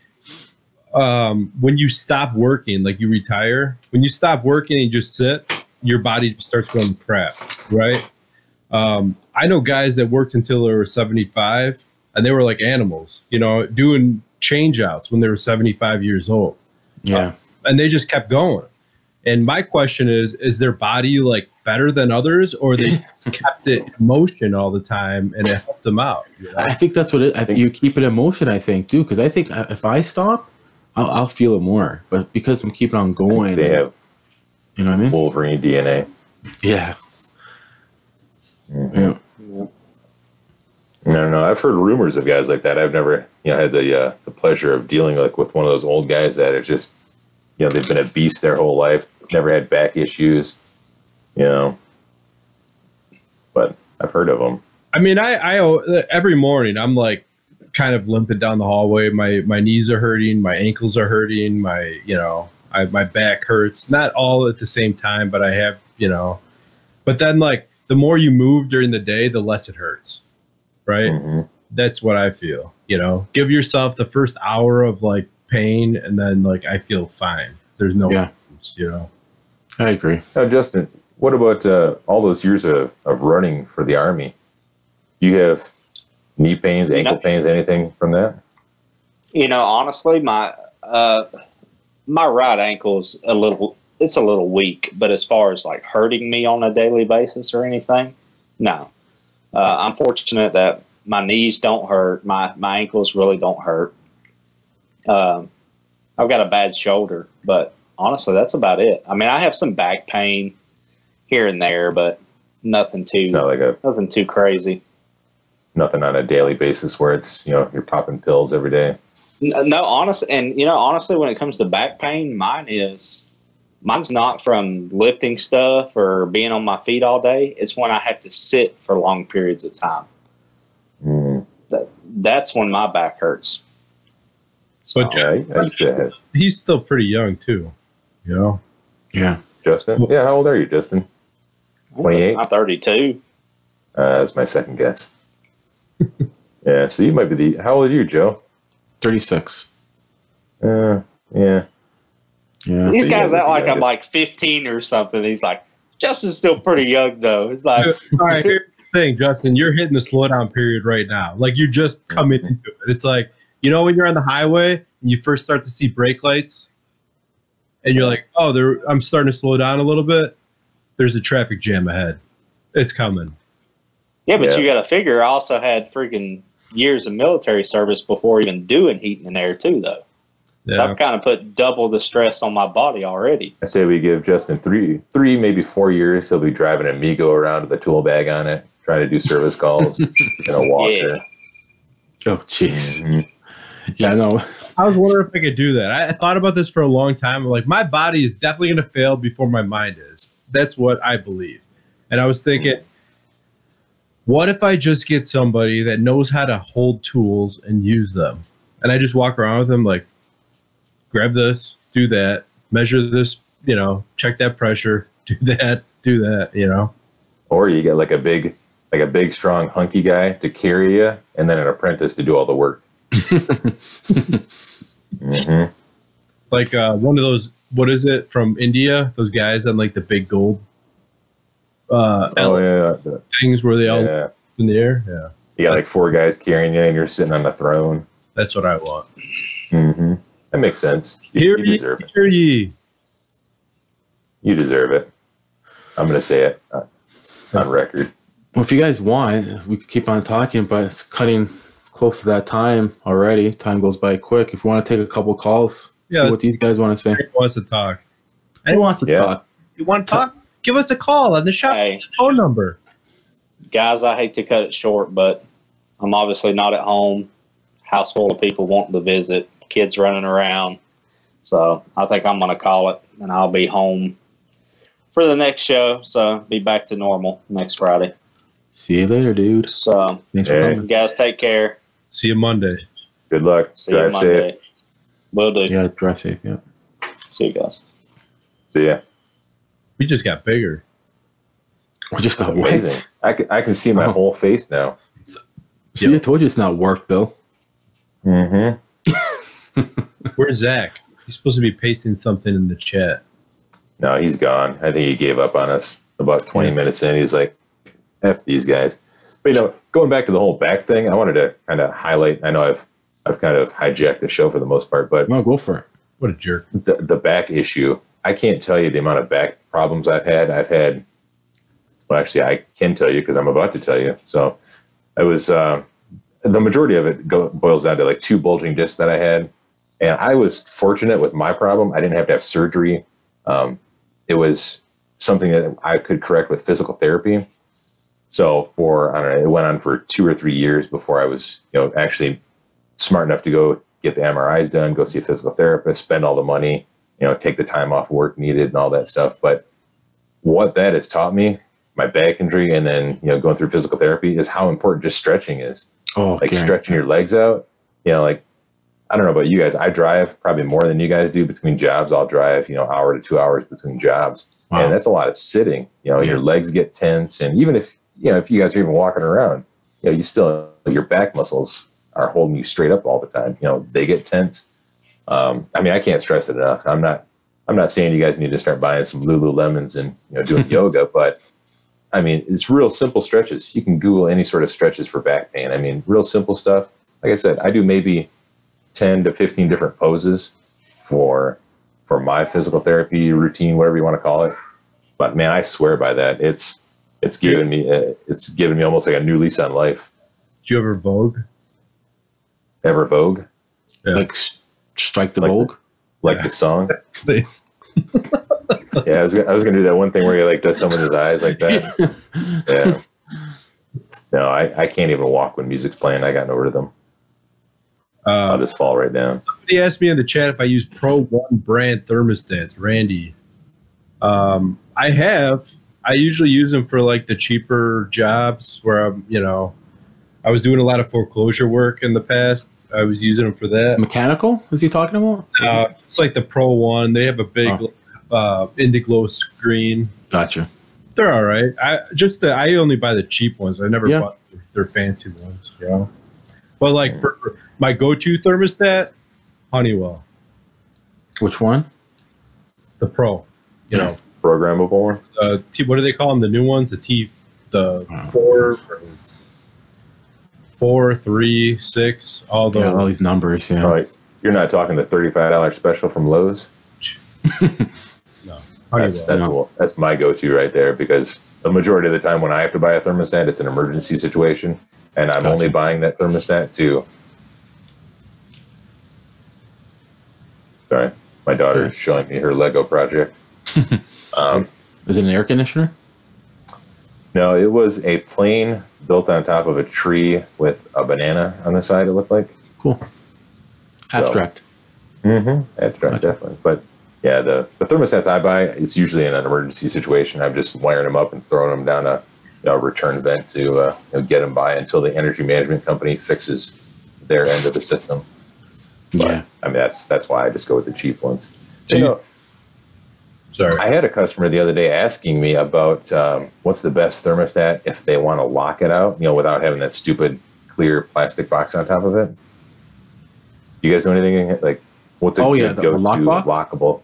when you stop working, like you retire, when you stop working and you just sit, your body just starts going to crap, right? I know guys that worked until they were 75 and they were like animals, doing change outs when they were 75 years old. Yeah. And they just kept going. And my question is their body like better than others, or they kept it in motion all the time and it helped them out? I think that's what I think you keep it in motion, I think, too, because I think if I stop, I'll feel it more. But because I'm keeping on going, they have, you know what I mean? Wolverine DNA. Yeah. Yeah. I don't know. I've heard rumors of guys like that. I've never, had the pleasure of dealing with one of those old guys that are just, they've been a beast their whole life, never had back issues, but I've heard of them. I mean, I every morning I'm like kind of limping down the hallway. My knees are hurting, my ankles are hurting, my back hurts. Not all at the same time, but I have, but then like the more you move during the day, the less it hurts. Right. Mm-hmm. That's what I feel, give yourself the first hour of like pain and then like I feel fine. There's no problems, I agree. Now, Justin, what about all those years of running for the Army? Do you have knee pains, ankle pains, anything from that? Honestly, my right ankle's a little weak, but as far as like hurting me on a daily basis or anything, no. I'm fortunate that my knees don't hurt. My ankles really don't hurt. I've got a bad shoulder, but honestly, that's about it. I mean, I have some back pain here and there, but nothing too crazy. Nothing on a daily basis where it's, you're popping pills every day. No, honestly, when it comes to back pain, mine's not from lifting stuff or being on my feet all day. It's when I have to sit for long periods of time. That's when my back hurts. But he's still pretty young too, Yeah. Justin? Yeah, how old are you, Justin? 28? I'm 32. That's my second guess. Yeah, so you might be how old are you, Joe? 36. Yeah. These guys act like I'm like 15 or something. He's like, Justin's still pretty young though. It's like, all right, here's the thing, Justin, you're hitting the slowdown period right now. Like you're just coming into it. It's like, when you're on the highway and you first start to see brake lights and you're like, oh, I'm starting to slow down a little bit. There's a traffic jam ahead. It's coming. Yeah, but you got to figure I also had freaking years of military service before even doing heating and air too, though. Yeah. So I've kind of put double the stress on my body already. I say we give Justin three, maybe 4 years. He'll be driving a Migo around with a tool bag on it, trying to do service calls in a walker. Oh, jeez. Mm-hmm. Yeah, I know. I was wondering if I could do that. I thought about this for a long time. I'm like, my body is definitely going to fail before my mind is. That's what I believe. And I was thinking, what if I just get somebody that knows how to hold tools and use them? And I just walk around with them like, grab this, do that, measure this, check that pressure, do that, Or you get like a big, strong, hunky guy to carry you, and then an apprentice to do all the work. Mm-hmm. Like one of those, what is it, from India? Those guys on like the big gold things where they all in the air. Yeah. You got like 4 guys carrying you, and you're sitting on the throne. That's what I want. Mm-hmm. That makes sense. You deserve it. Hear ye. You deserve it. I'm going to say it on record. Well, if you guys want, we could keep on talking, but it's cutting close to that time already. Time goes by quick. If you want to take a couple calls, see what these guys want to say. Who wants to talk? Who wants to talk? You want to talk? Give us a call on the shop phone number. Guys, I hate to cut it short, but I'm obviously not at home. House full of people wanting to visit, kids running around. So I think I'm going to call it, and I'll be home for the next show. So be back to normal next Friday. See you later, dude. So thanks for coming. Guys, take care. See you Monday. Good luck. Drive safe. Will do. Yeah, drive safe. Yeah. See you guys. See ya. We just got bigger. We just got amazing. I can see my whole face now. See, I told you it's not work, Bill. Mm-hmm. Where's Zach? He's supposed to be pasting something in the chat. No, he's gone. I think he gave up on us about 20 minutes in. He's like, F these guys. But, going back to the whole back thing, I wanted to kind of highlight, I know I've kind of hijacked the show for the most part, but no, go for it. What a jerk. The back issue, I can't tell you the amount of back problems I've had. Well, actually, I can tell you because I'm about to tell you. So it was, the majority of it boils down to like 2 bulging discs that I had. And I was fortunate with my problem. I didn't have to have surgery. It was something that I could correct with physical therapy. So it went on for 2 or 3 years before I was, actually smart enough to go get the MRIs done, go see a physical therapist, spend all the money, take the time off work needed and all that stuff. But what that has taught me, my back injury, and then, going through physical therapy, is how important just stretching is. Stretching your legs out, I don't know about you guys. I drive probably more than you guys do between jobs. I'll drive, hour to 2 hours between jobs. Wow. And that's a lot of sitting, your legs get tense. And even if you guys are even walking around, you still, your back muscles are holding you straight up all the time. They get tense. I can't stress it enough. I'm not saying you guys need to start buying some Lululemons and, doing yoga, but it's real simple stretches. You can Google any sort of stretches for back pain. Real simple stuff. Like I said, I do maybe 10 to 15 different poses for my physical therapy routine, whatever you want to call it. But man, I swear by that. It's given me almost like a new lease on life. Did you ever Vogue? Ever Vogue? Yeah. Like strike the Vogue? Like the song? Yeah, I was gonna do that one thing where you does someone's eyes like that. Yeah. No, I can't even walk when music's playing. I got no rhythm. I'll just fall right down. Somebody asked me in the chat if I use Pro One brand thermostats. Randy, I usually use them for like the cheaper jobs where I was doing a lot of foreclosure work in the past. I was using them for that. Mechanical? Is he talking about? It's like the Pro One. They have a big Indiglow screen. Gotcha. They're all right. I only buy the cheap ones. I never bought their fancy ones. But for my go-to thermostat, Honeywell. Which one? The Pro. Programmable one. What do they call them? The new ones. The 4, 3, 6. All these numbers. Yeah. Right. You're not talking the $35 special from Lowe's. No. That's my go-to right there, because the majority of the time when I have to buy a thermostat, it's an emergency situation, and I'm only buying that thermostat to. Sorry, my daughter is showing me her Lego project. Is it an air conditioner? No, it was a plane built on top of a tree with a banana on the side, it looked like. Cool. Abstract. Abstract, definitely. But yeah, the thermostats I buy, it's usually in an emergency situation. I'm just wiring them up and throwing them down return vent to get them by until the energy management company fixes their end of the system. But, Yeah. I mean, that's why I just go with the cheap ones. Sorry. I had a customer the other day asking me about what's the best thermostat if they want to lock it out, without having that stupid clear plastic box on top of it. Do you guys know anything like what's a good go-to lockable?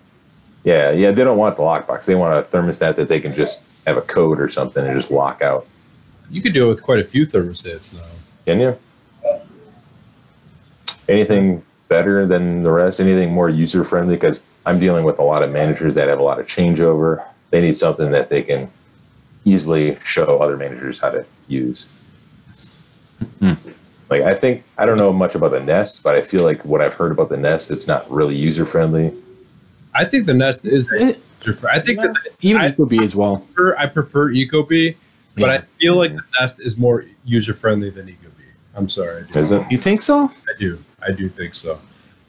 Yeah, they don't want the lockbox. They want a thermostat that they can just have a code or something and just lock out. You could do it with quite a few thermostats now. Can you? Anything better than the rest? Anything more user-friendly? Because I'm dealing with a lot of managers that have a lot of changeover. They need something that they can easily show other managers how to use. Like, I don't know much about the Nest, but I feel like what I've heard about the Nest, it's not really user-friendly. I think the Nest is user-friendly. I think the Nest, even Ecobee as well. I prefer Ecobee, but I feel like the Nest is more user-friendly than Ecobee. I'm sorry. Is it? You think so? I do think so.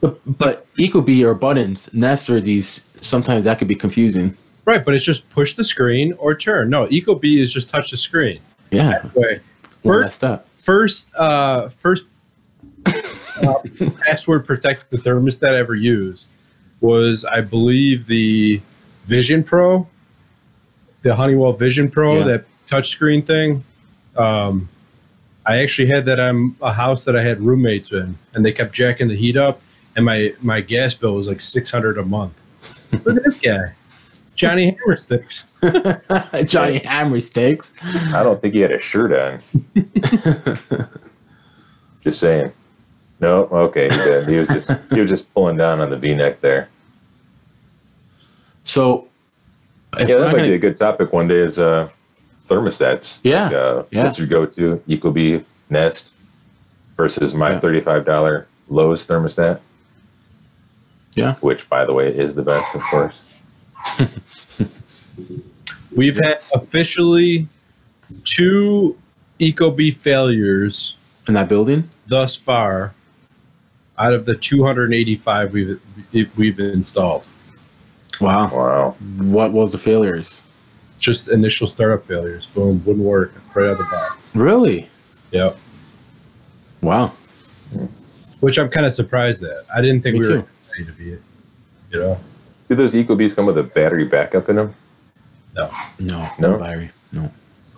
But Ecobee or buttons, Nest or these, sometimes that could be confusing. Right, but it's just push the screen or turn. No, Ecobee is just touch the screen. Yeah. Anyway, first password protected thermostat I ever used was, I believe, the Vision Pro, the Honeywell Vision Pro, that touchscreen thing. I actually had that on a house that I had roommates in, and they kept jacking the heat up, and my gas bill was like $600 a month. Look at this guy, Johnny Hammersticks. Johnny Hammersticks. I don't think he had a shirt on. Just saying. No, okay, he did. He was just pulling down on the V-neck there. So, that might be a good topic one day. Is thermostats. What's your go-to? Ecobee, Nest versus my $35 Lowe's thermostat. Yeah. Which, by the way, is the best, of course. We've had officially 2 Ecobee failures in that building thus far out of the 285 we've installed. Wow. What was the failures? Just initial startup failures. Boom, wouldn't work right out of the box. Really? Yep. Wow. Which I'm kind of surprised at. I didn't think we were ready to be it. Do those Ecobees come with a battery backup in them? No battery. No.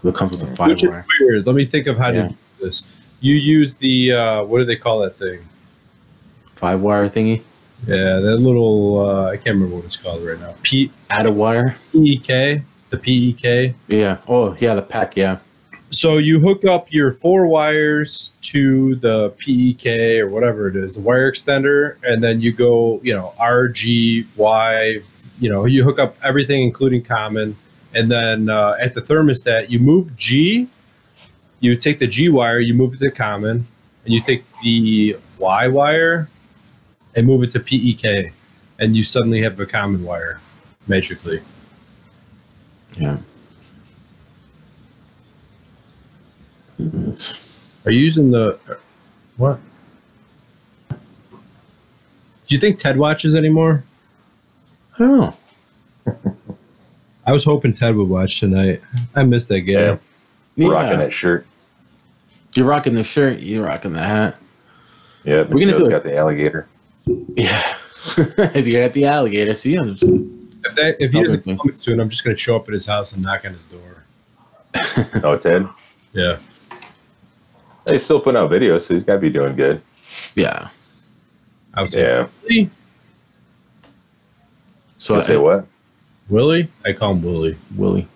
It comes with a 5-wire. Which is weird. Let me think of how to do this. You use the what do they call that thing? 5-wire thingy. Yeah, that little I can't remember what it's called right now. Add a wire. PEK. The PEK. Yeah. Oh, yeah. The pack. Yeah. So you hook up your 4 wires to the PEK or whatever it is, the wire extender, and then you go, R, G, Y. You hook up everything, including common, and then at the thermostat, you move G. You take the G wire, you move it to common, and you take the Y wire and move it to PEK, and you suddenly have a common wire magically. Yeah. Are you using the what? Do you think Ted watches anymore? I don't know. I was hoping Ted would watch tonight. I missed that guy. Yeah. Rocking that shirt. You're rocking the shirt. You're rocking the hat. Yeah, but we're gonna got the alligator. Yeah, you got the alligator. See, if he doesn't come soon, I'm just gonna show up at his house and knock on his door. Oh, Ted. Yeah. He's still putting out videos, so he's got to be doing good. Yeah. I was Willie? So I say what? Willie? I call him Willie. Willie.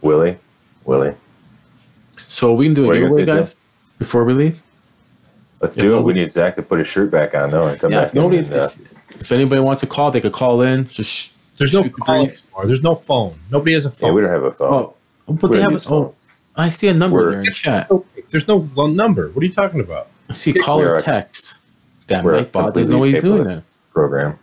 So we can do a giveaway, guys, before we leave? Let's do it. We need Zach to put his shirt back on, though, and come back. If anybody wants to call, they could call in. Just There's no call anymore. There's no phone. Nobody has a phone. Yeah, we don't have a phone. Oh, but they have a I see a number there in chat. There's no number. What are you talking about? I see call or text. That Mike bot doesn't know what he's doing that. Program.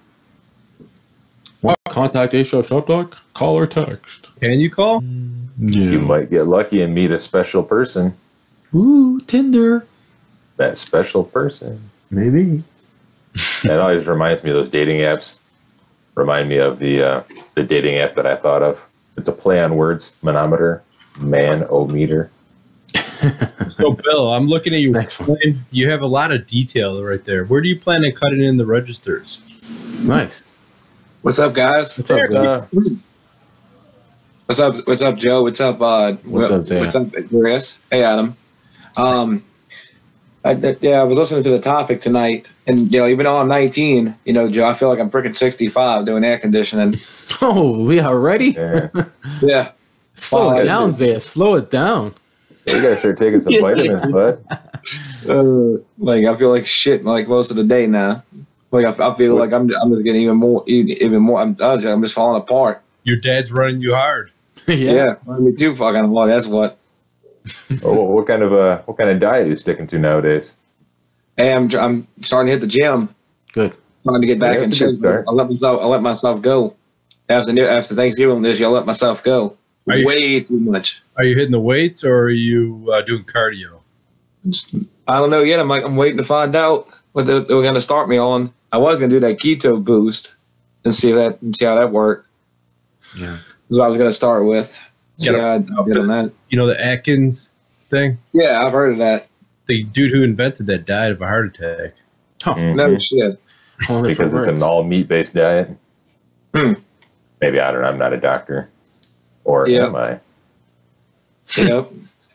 Contact HVAC call or text. Can you call? Yeah. You might get lucky and meet a special person. Ooh, Tinder. That special person. Maybe. That always reminds me of those dating apps. Remind me of the dating app that I thought of. It's a play on words. Manometer. Man-o-meter. So, Bill, I'm looking at your Next one. screen. You have a lot of detail right there. Where do you plan on cutting in the registers? Nice. What's up, guys? What's up, Zay? What's up, Joe? What's up, What's up, Zay? What's up, Chris? Hey, Adam. I was listening to the topic tonight, and even though I'm 19, Joe, I feel like I'm freaking 65 doing air conditioning. Oh, yeah, already? Yeah. Yeah. Slow Wow, it down, Zay. Slow it down. You gotta start taking some vitamins, bud. Like I feel like shit like most of the day now. Like I feel like I'm just getting even more. I'm just falling apart. Your dad's running you hard. Yeah, me too. Fucking well, that's what. Oh, what kind of diet are you sticking to nowadays? Hey, I'm starting to hit the gym. Good. Trying to get back in That's a good shape. start. I let myself go. After Thanksgiving this year, I let myself go. Way too much. Are you hitting the weights or are you doing cardio? I don't know yet. I'm waiting to find out what they're going to start me on. I was going to do that keto boost and see how that worked. Yeah. That's what I was going to start with. See Yeah. how I did on that. You know the Atkins thing? Yeah, I've heard of that. The dude who invented that died of a heart attack. Oh, No shit. only Because for it's an words. all meat-based diet. Hmm. Maybe, I don't know. I'm not a doctor. Or Yeah. am I? Yep.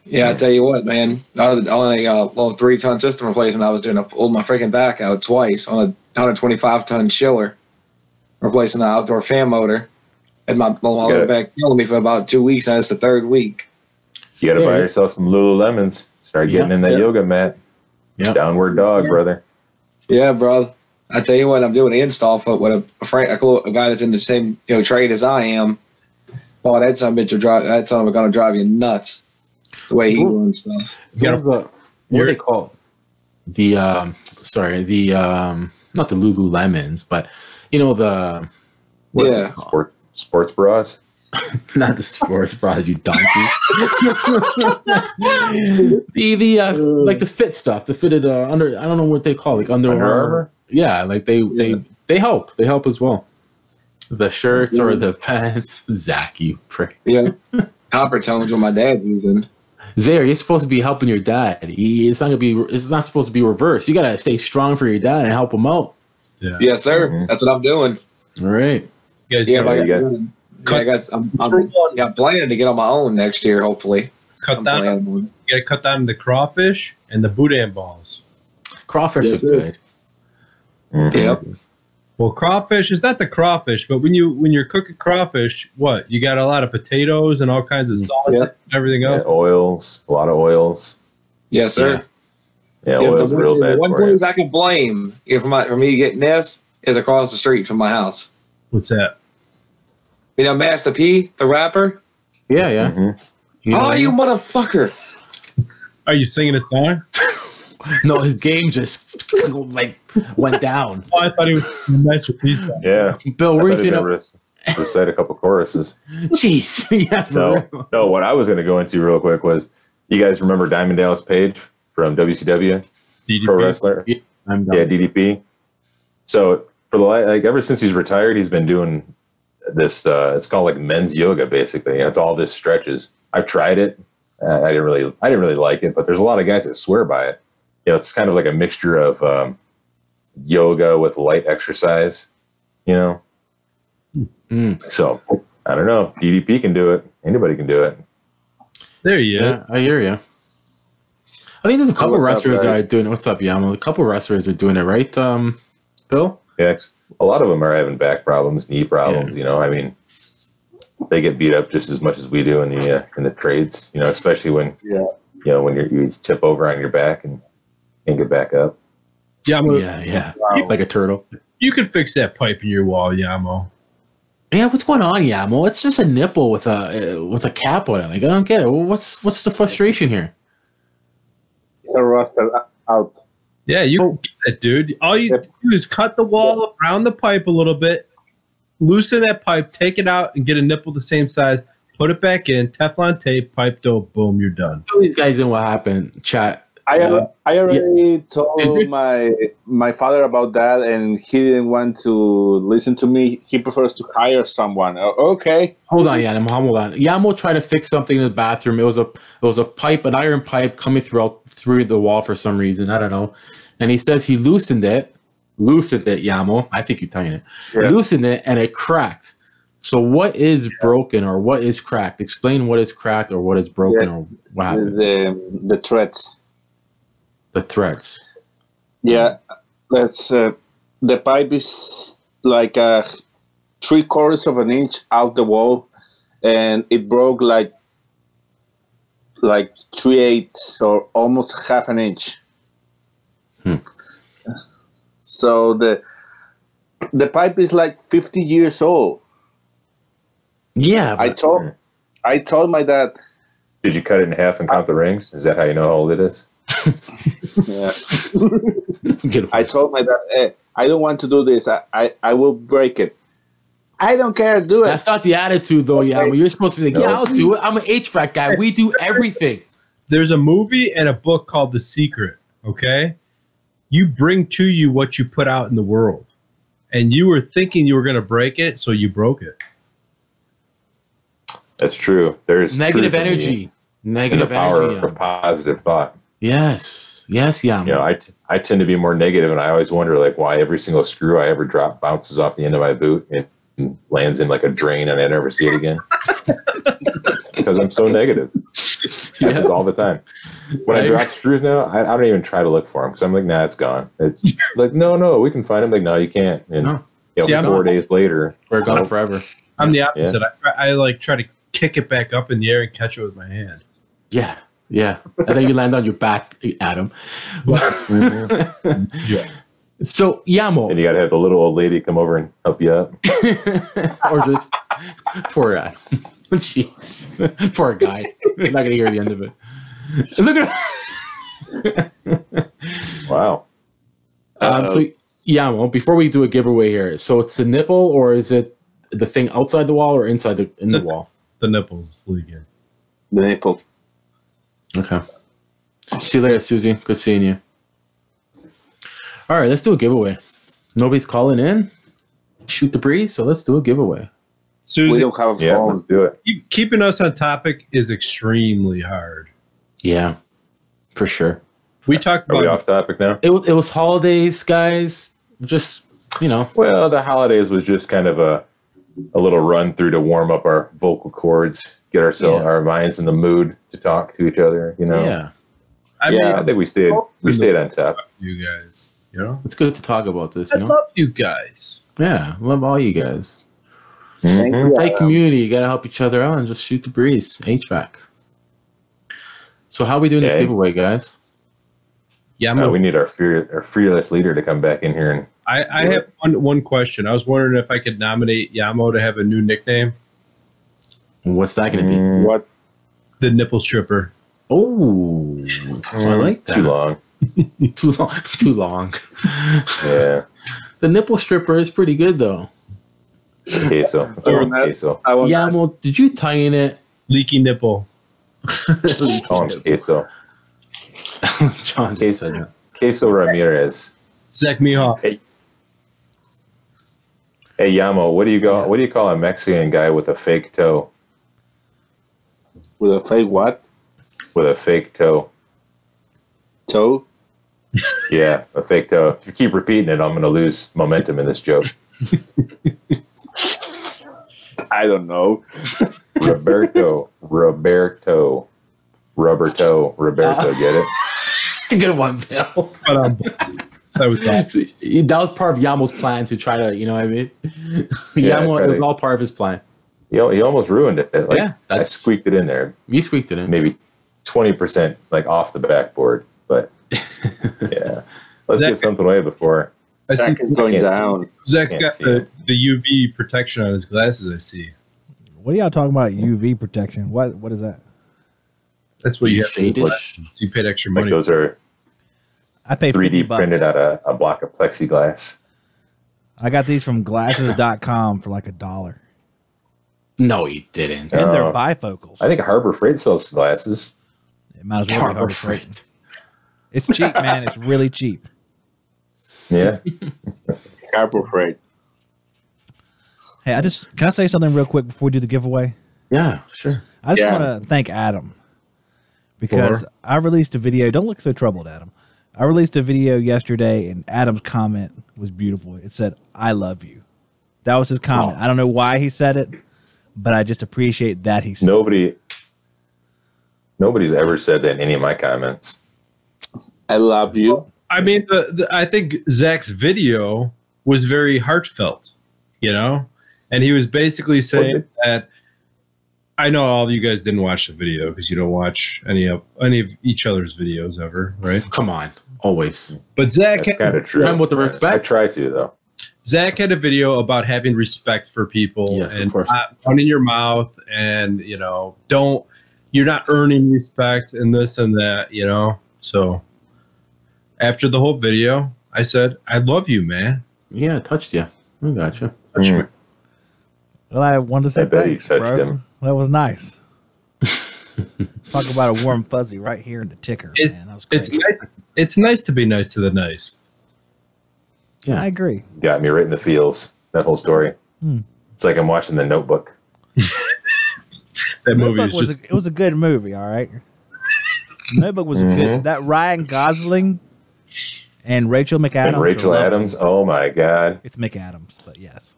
Yeah, I tell you what, man. On a little 3-ton system replacement, I was doing pulled my freaking back out twice on a 125-ton chiller, replacing the outdoor fan motor. Had my lower back killing me for about 2 weeks, and it's the 3rd week. You gotta buy Serious? yourself some Lululemons. Start getting Yeah. in that Yeah. yoga mat. Yeah. Downward dog, brother. Yeah, bro. I tell you what, I'm doing an install for with a guy that's in the same trade as I am. Oh, that son of a bitch gonna drive you nuts. The way he runs stuff. What do they call it? The not the Lululemons, but the what's it called? Sports bras. Not the sports bra, you donkey. Like the fit stuff, the fitted under. I don't know what they call it, like Under Armour. Yeah, like they help. They help as well. The shirts or the pants. Zach, you prick. Yeah. Copper tones what my dad's using. Zaire, you're supposed to be helping your dad. It's not supposed to be reversed. You gotta stay strong for your dad and help him out. Yeah. Yes, sir. Mhm. That's what I'm doing. All right. You guys Yeah, gotta I'm planning to get on my own next year, hopefully. cut down. You gotta cut down the crawfish and the boudin balls. Crawfish Yes, is sir. good. Mhm. Yep. Well, crawfish is not the crawfish, but when you're cooking crawfish, what you got a lot of potatoes and all kinds of sauce and everything Yeah, else. oils, a lot of oils. Yes, sir. Yeah, Yeah, oil's real bad one for you. place I can blame for me getting this is across the street from my house. What's that? Master P, the rapper. Yeah, yeah. Mhm. You know- You motherfucker! Are you singing a song? No, his game just went down. Oh, I thought he was a masterpiece. Yeah. Bill, I where thought you he know? was gonna recite a couple choruses. Jeez, yeah, for real. No, what I was going to go into real quick was, you guys remember Diamond Dallas Page from WCW, pro wrestler? I'm Yeah, done. DDP. So for the ever since he's retired, he's been doing this. It's called like men's yoga, basically. And it's all this stretches. I've tried it. I didn't really like it, but there's a lot of guys that swear by it. It's kind of like a mixture of yoga with light exercise. So I don't know. DDP can do it. Anybody can do it. There you go. Yeah, I hear you. I think there's a couple What's up, wrestlers that guys? are doing. What's up, Yamo? A couple wrestlers are doing it, right? Bill. Yeah, a lot of them are having back problems, knee problems. I mean, they get beat up just as much as we do in the trades. Especially when when you tip over on your back and can't get back up. Yamo, Yeah. Like a turtle. you could fix that pipe in your wall, Yamo. Yeah, what's going on, Yamo? It's just a nipple with a cap on it. Like, I don't get it. What's the frustration here? It's a rusted out. Yeah, you can get that, dude. All you do is cut the wall around the pipe a little bit, loosen that pipe, take it out, and get a nipple the same size. Put it back in, Teflon tape, pipe dope, boom, you're done. Tell these guys in what happened, chat. I already Did told you? my father about that, and he didn't want to listen to me. He prefers to hire someone. Okay. Hold on, Yamo. Hold on. Yamo tried to fix something in the bathroom. It was a pipe, an iron pipe coming through the wall for some reason. I don't know. And he says he loosened it, Yamo. I think you're telling it. Yeah. Loosened it, and it cracked. So what is broken or what is cracked? Explain what is cracked or what is broken or what happened. The threads. The threads. Yeah, that's the pipe is like 3/4 of an inch out the wall, and it broke like 3/8 or almost half an inch. So the pipe is like 50 years old. Yeah. I told my dad. Did you cut it in half and count the rings? Is that how you know how old it is? Yeah. I told my dad, hey, I don't want to do this. I will break it. I don't care. Do it. That's not the attitude, though, Yamo. You're supposed to be like, yeah, I'll do it. I'm an HVAC guy. We do everything. There's a movie and a book called The Secret. Okay, you bring to you what you put out in the world, and you were thinking you were going to break it, so you broke it. That's true. There's Negative energy. Negative the power energy. of positive thought. Yes, Yamo. You know, I tend to be more negative, and I always wonder like why every single screw I ever drop bounces off the end of my boot and lands in like a drain, and I never see it again. It's because I'm so negative. Happens all the time. When I drop screws now, I don't even try to look for them because I'm like, nah, it's gone. It's like, no, we can find them. Like, no, you can't. And No. you know, 4 days later, We're gone forever. I'm the opposite. I like try to kick it back up in the air and catch it with my hand. Yeah. And then you land on your back, Adam. Yeah. So, Yamo. and you got to have the little old lady come over and help you up. Or just poor Adam. Jeez. Poor guy. You're not going to hear the end of it. Look at Wow. So, Yamo, before we do a giveaway here, so it's the nipple or is it the thing outside the wall or inside the wall? The nipples leaking. The nipple. Okay. See you later, Susie. Good seeing you. All right, let's do a giveaway. Nobody's calling in. Shoot the breeze, so let's do a giveaway. Susie, We don't have a Yeah, phone. let's do it. keeping us on topic is extremely hard. Yeah, for sure. We talked Are we about off topic now? It was holidays, guys. Just, Well, the holidays was just kind of a little run through to warm up our vocal cords, get our minds in the mood to talk to each other. You know. Yeah. I mean, I think we stayed on top. you guys. You know, It's good to talk about this, I love you guys. Yeah, love all you guys. Thank you. Tight community, you gotta help each other out and just shoot the breeze. HVAC. So how are we doing this Yeah. giveaway, guys? Yeah, We need our fearless leader to come back in here and I have one question. I was wondering if I could nominate Yamo to have a new nickname, What's that gonna be? What? the Nipple Stripper. Oh, I like that. too long. Too long. Yeah. The nipple stripper is pretty good though. Queso. It's all queso. I want Yamo, did you tighten it? Leaky nipple. Call him queso. John just said that. Queso Ramirez. Zach Mihoff. Hey, Yamo, what do you call a Mexican guy with a fake toe? with a fake what? With a fake toe. Toe? Yeah, a fake toe. If you keep repeating it, I'm going to lose momentum in this joke. I don't know. Roberto. Rubber toe. Roberto, get it? Good one, Bill. That was awesome. That was part of Yamo's plan to try to, you know what I mean? Yeah, Yamo, try it was to- all part of his plan. He almost ruined it. Like, Yeah, I that's- squeaked it in there. You squeaked it in. Maybe 20% like off the backboard. But yeah. Let's Zach- give something away before. I see Zach is going Can't see. down. Zach's Can't got see the it. UV protection on his glasses. I see. What are y'all talking about? UV protection? What is that? That's what you have to Shaded. do. You paid extra Like money. those are I paid 3D $50. printed out a block of plexiglass. I got these from glasses.com for like $1. No, he didn't. And they're Oh. bifocals. I think Harbor Freight sells glasses. It might as well be Harbor Harbor Freight. Freight. It's cheap, man. It's really cheap. Yeah. Harbor Freight. Hey, can I say something real quick before we do the giveaway? Yeah, sure. I just want to thank Adam because I released a video. Don't look so troubled, Adam. I released a video yesterday, and Adam's comment was beautiful. It said, "I love you." That was his comment. I don't know why he said it, but I just appreciate that he said it. Nobody's ever said that in any of my comments. I love you. I mean, I think Zach's video was very heartfelt, you know? And he was basically saying that, I know all of you guys didn't watch the video because you don't watch any of each other's videos ever, right? Come on, always. But Zach That's kind of true. With the respect. I try to, though. Zach had a video about having respect for people and not running your mouth and, you know, you're not earning respect and this and that, you know? So after the whole video, I said, I love you, man. Yeah, I touched you. I got you. Well, I wanted to say thanks, touched bro. him. That was nice. Talk about a warm fuzzy right here in the ticker, man. That was great. It's nice to be nice to the nice. Yeah, I agree. Got me right in the feels, that whole story. It's like I'm watching The Notebook. That movie is just... It was a good movie, all right? Notebook was good. That Ryan Gosling and Rachel McAdams. And Rachel Adams. Oh, my God. It's McAdams, but yes.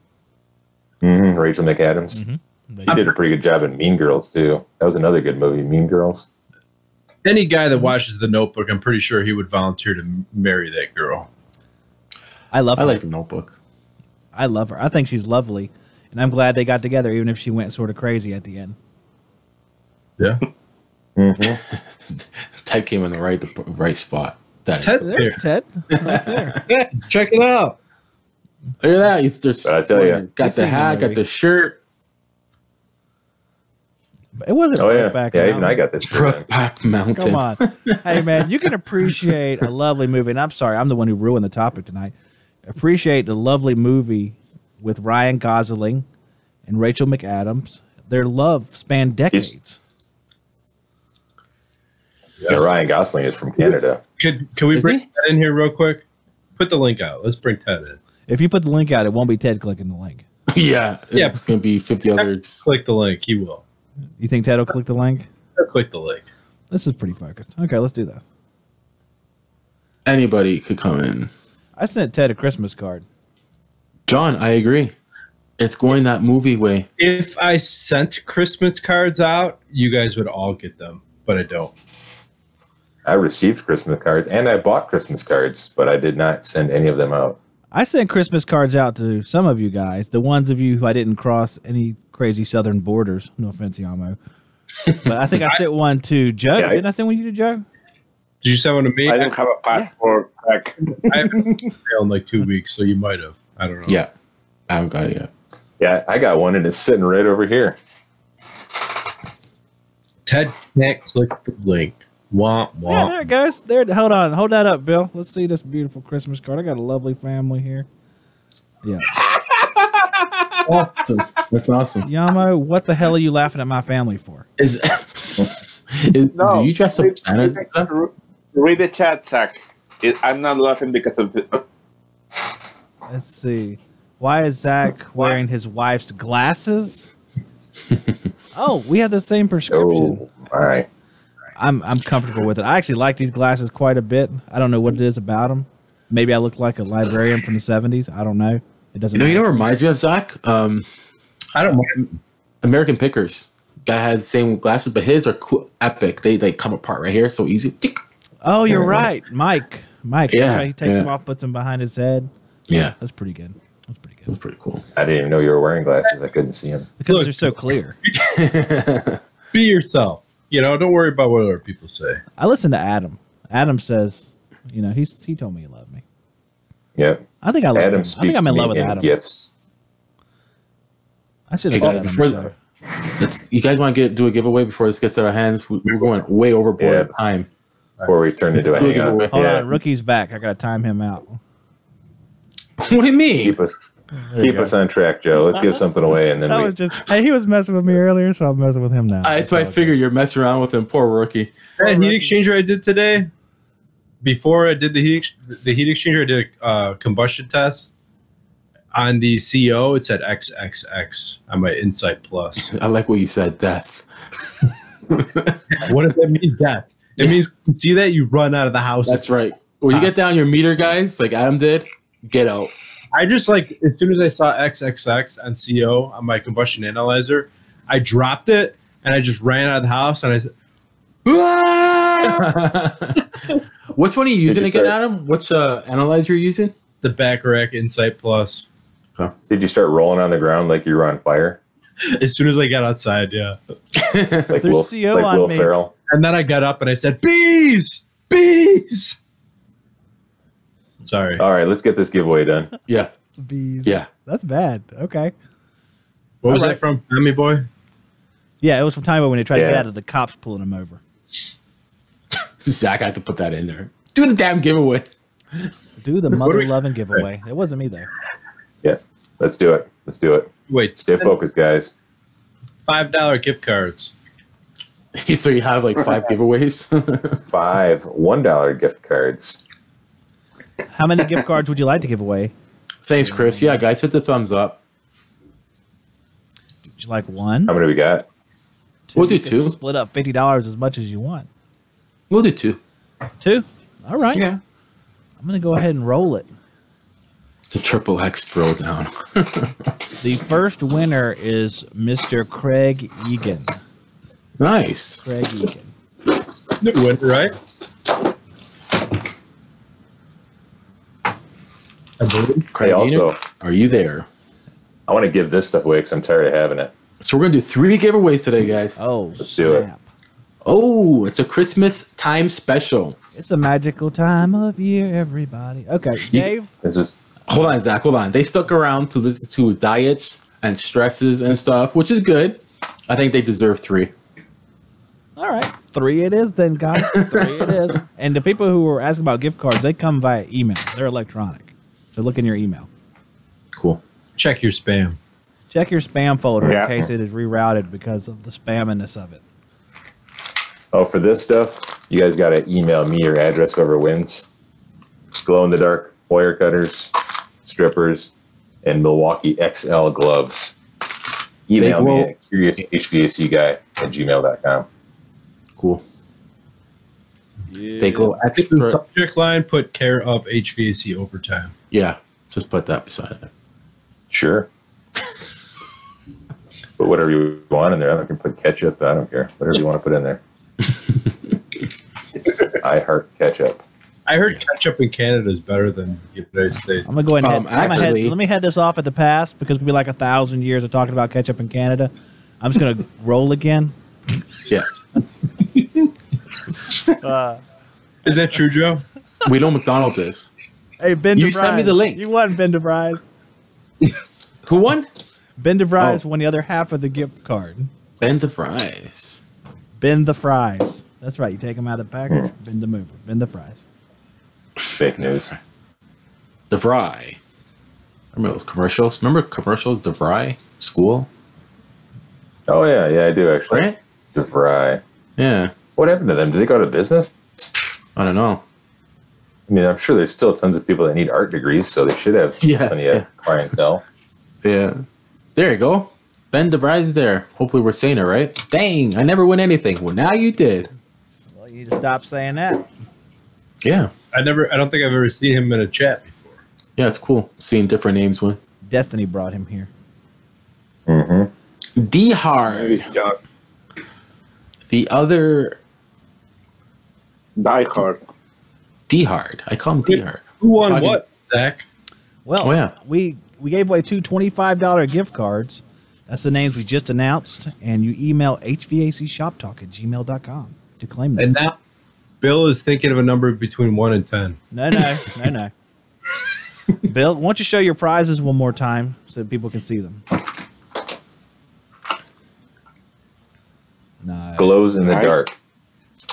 Rachel McAdams. She did a pretty good job in Mean Girls, too. That was another good movie, Mean Girls. Any guy that watches The Notebook, I'm pretty sure he would volunteer to marry that girl. I love her. I like The Notebook. I love her. I think she's lovely. And I'm glad they got together, even if she went sort of crazy at the end. Yeah. Ted came in the right spot. There's Ted. Right there. Yeah, check it out. Look at that. I tell you. Got the hat, got the shirt. It wasn't Brokeback Mountain. Even I got this shirt. Brokeback Mountain. Come on. Hey, man, you can appreciate a lovely movie. And I'm sorry, I'm the one who ruined the topic tonight. Appreciate the lovely movie with Ryan Gosling and Rachel McAdams. Their love spanned decades. Yeah, Ryan Gosling is from Canada. Can we bring Ted in here real quick? Put the link out. Let's bring Ted in. If you put the link out, it won't be Ted clicking the link. Yeah. It's going to be 50 others. Click the link. He will. You think Ted will click the link? He'll click the link. This is pretty focused. Okay, let's do that. Anybody could come in. I sent Ted a Christmas card. John, I agree. It's going that movie way. If I sent Christmas cards out, you guys would all get them, but I don't. I received Christmas cards and I bought Christmas cards, but I did not send any of them out. I sent Christmas cards out to some of you guys, the ones of you who I didn't cross any crazy southern borders. No offense, Yamo. But I think I sent one to Joe. Didn't I send one to you, Joe? Did you send one to me? I don't have a passport. I haven't in like 2 weeks, so you might have. I don't know. Yeah. I haven't got it yet. Yeah, I got one and it's sitting right over here. Ted can't click the link. Womp, womp. Yeah, there it goes. There. Hold on. Hold that up, Bill. Let's see this beautiful Christmas card. I got a lovely family here. Yeah. Awesome. That's awesome. Yamo, what the hell are you laughing at my family for? Do you dress up Santa? Read the chat, Zach. I'm not laughing because of it. Let's see. Why is Zach wearing his wife's glasses? Oh, we have the same prescription. Oh, all right. I'm comfortable with it. I actually like these glasses quite a bit. I don't know what it is about them. Maybe I look like a librarian from the 70s. I don't know. It doesn't. You know what reminds me of, Zach? I don't mind. American Pickers. Guy has the same glasses, but his are cool, epic. They come apart right here, so easy. Oh, you're right, Mike. Yeah, he takes them off, puts them behind his head. Yeah, that's pretty good. That's pretty cool. I didn't even know you were wearing glasses. I couldn't see them because they're so clear. Be yourself. You know, don't worry about what other people say. I listen to Adam. Adam says, you know, he told me he loved me. Yep. I think I love Adam him. speaks I think I'm in love with in Adam. Gifts. I should have said that. You guys want to do a giveaway before this gets out of hands? We're going way overboard time. Before we turn into a hangout. Hold on, Rookie's back. I got to time him out. What do you mean? Keep us on track, Joe. Let's give something away, and then hey, he was messing with me earlier, so I'm messing with him now. That's why I figured you're messing around with him. Poor Rookie. Hey, heat exchanger I did today. before I did the heat exchanger, I did a combustion test. On the CO, it said XXX on my Insight Plus. I like what you said, death. What does that mean, death? It means you see that you run out of the house. That's right. When you get down your meter, guys, like Adam did, get out. I just like, as soon as I saw XXX on CO on my combustion analyzer, I dropped it and I just ran out of the house and I said, Which one are you using again, Adam? Which analyzer are you using? The Bacharach Insight Plus. Huh. Did you start rolling on the ground like you were on fire? As soon as I got outside, yeah. Like There's Will, CO like on Will me. Ferrell. And then I got up and I said, bees! Bees! Sorry. All right, let's get this giveaway done. Yeah. Bees. Yeah. That's bad. Okay. What was All that right. from? Tommy Boy? Yeah, it was from time when they tried to get Yeah. out of the cops pulling him over. Zach had to put that in there. Do the damn giveaway. Do the mother loving giveaway. It wasn't me though. Yeah, let's do it. Let's do it. Wait, Stay focused, guys. $5 gift cards. So you have like 5 giveaways. 5 $1 gift cards. How many gift cards would you like to give away? Thanks, Chris. Yeah, guys, hit the thumbs up. Would you like one? How many we got? We'll do You can 2. Split up $50 as much as you want. We'll do 2. 2? All right. Yeah. I'm going to go ahead and roll it. The triple X throw down. The first winner is Mr. Craig Egan. Nice. Craig Egan. Good win, right? I believe. Craig, also, are you there? I want to give this stuff away because I'm tired of having it. So we're going to do 3 giveaways today, guys. Oh, Let's do it. snap. Oh, it's a Christmas time special. It's a magical time of year, everybody. Okay, Dave. This is Hold on, Zach. Hold on. They stuck around to listen to diets and stresses and stuff, which is good. I think they deserve 3. All right, 3 it is then, guys. 3 it is. And the people who were asking about gift cards, they come via email. They're electronic. So look in your email. Cool. Check your spam. Check your spam folder Yeah. in case it is rerouted because of the spamminess of it. oh, for this stuff, you guys got to email me your address, whoever wins. Glow in the dark wire cutters, strippers, and Milwaukee XL gloves. Email me at curioushvacguy@gmail.com. Cool. Yeah. They glow In the extra. subject line, put care of HVAC Overtime. Yeah, just put that beside it. Sure. Put whatever you want in there. I can put ketchup. I don't care. Whatever you want to put in there. I heart ketchup. I heard ketchup in Canada is better than the United States. I'm gonna go ahead and Actually- let me head this off at the pass because it'll be like 1,000 years of talking about ketchup in Canada. I'm just gonna roll again. Yeah. Is that true, Joe? We know McDonald's is. Hey, Ben You DeVries. sent me the link. You won, Ben DeVries. Who won? Ben DeVries Oh. won the other half of the gift card. Ben the Fries. Ben the Fries. That's right. You take them out of the package. Ben the mover. Ben the Fries. Fake news. The Fry. Remember those commercials? Remember commercials? The Fry? School? Oh, yeah. Yeah, I do, actually. Right? DeVry. Yeah. What happened to them? Did they go out of business? I don't know. I mean, I'm sure there's still tons of people that need art degrees, so they should have Yeah, plenty yeah. of clientele. Yeah. There you go. Ben DeVries is there. Hopefully we're saying it right. Dang, I never win anything. Well, now you did. Well, you need to stop saying that. Yeah. I don't think I've ever seen him in a chat before. Yeah, it's cool seeing different names win. Destiny brought him here. Mm-hmm. D Hard. Nice job. The other Die Hard. D Hard. I call him D Hard. Who won Talking- what, Zach? Well, Oh, yeah. we gave away 2 $25 gift cards. That's the names we just announced. And you email hvacshoptalk@gmail.com to claim them. And now Bill is thinking of a number between 1 and 10. No. Bill, why don't you show your prizes one more time so that people can see them? Nice. Glows in the Nice. dark.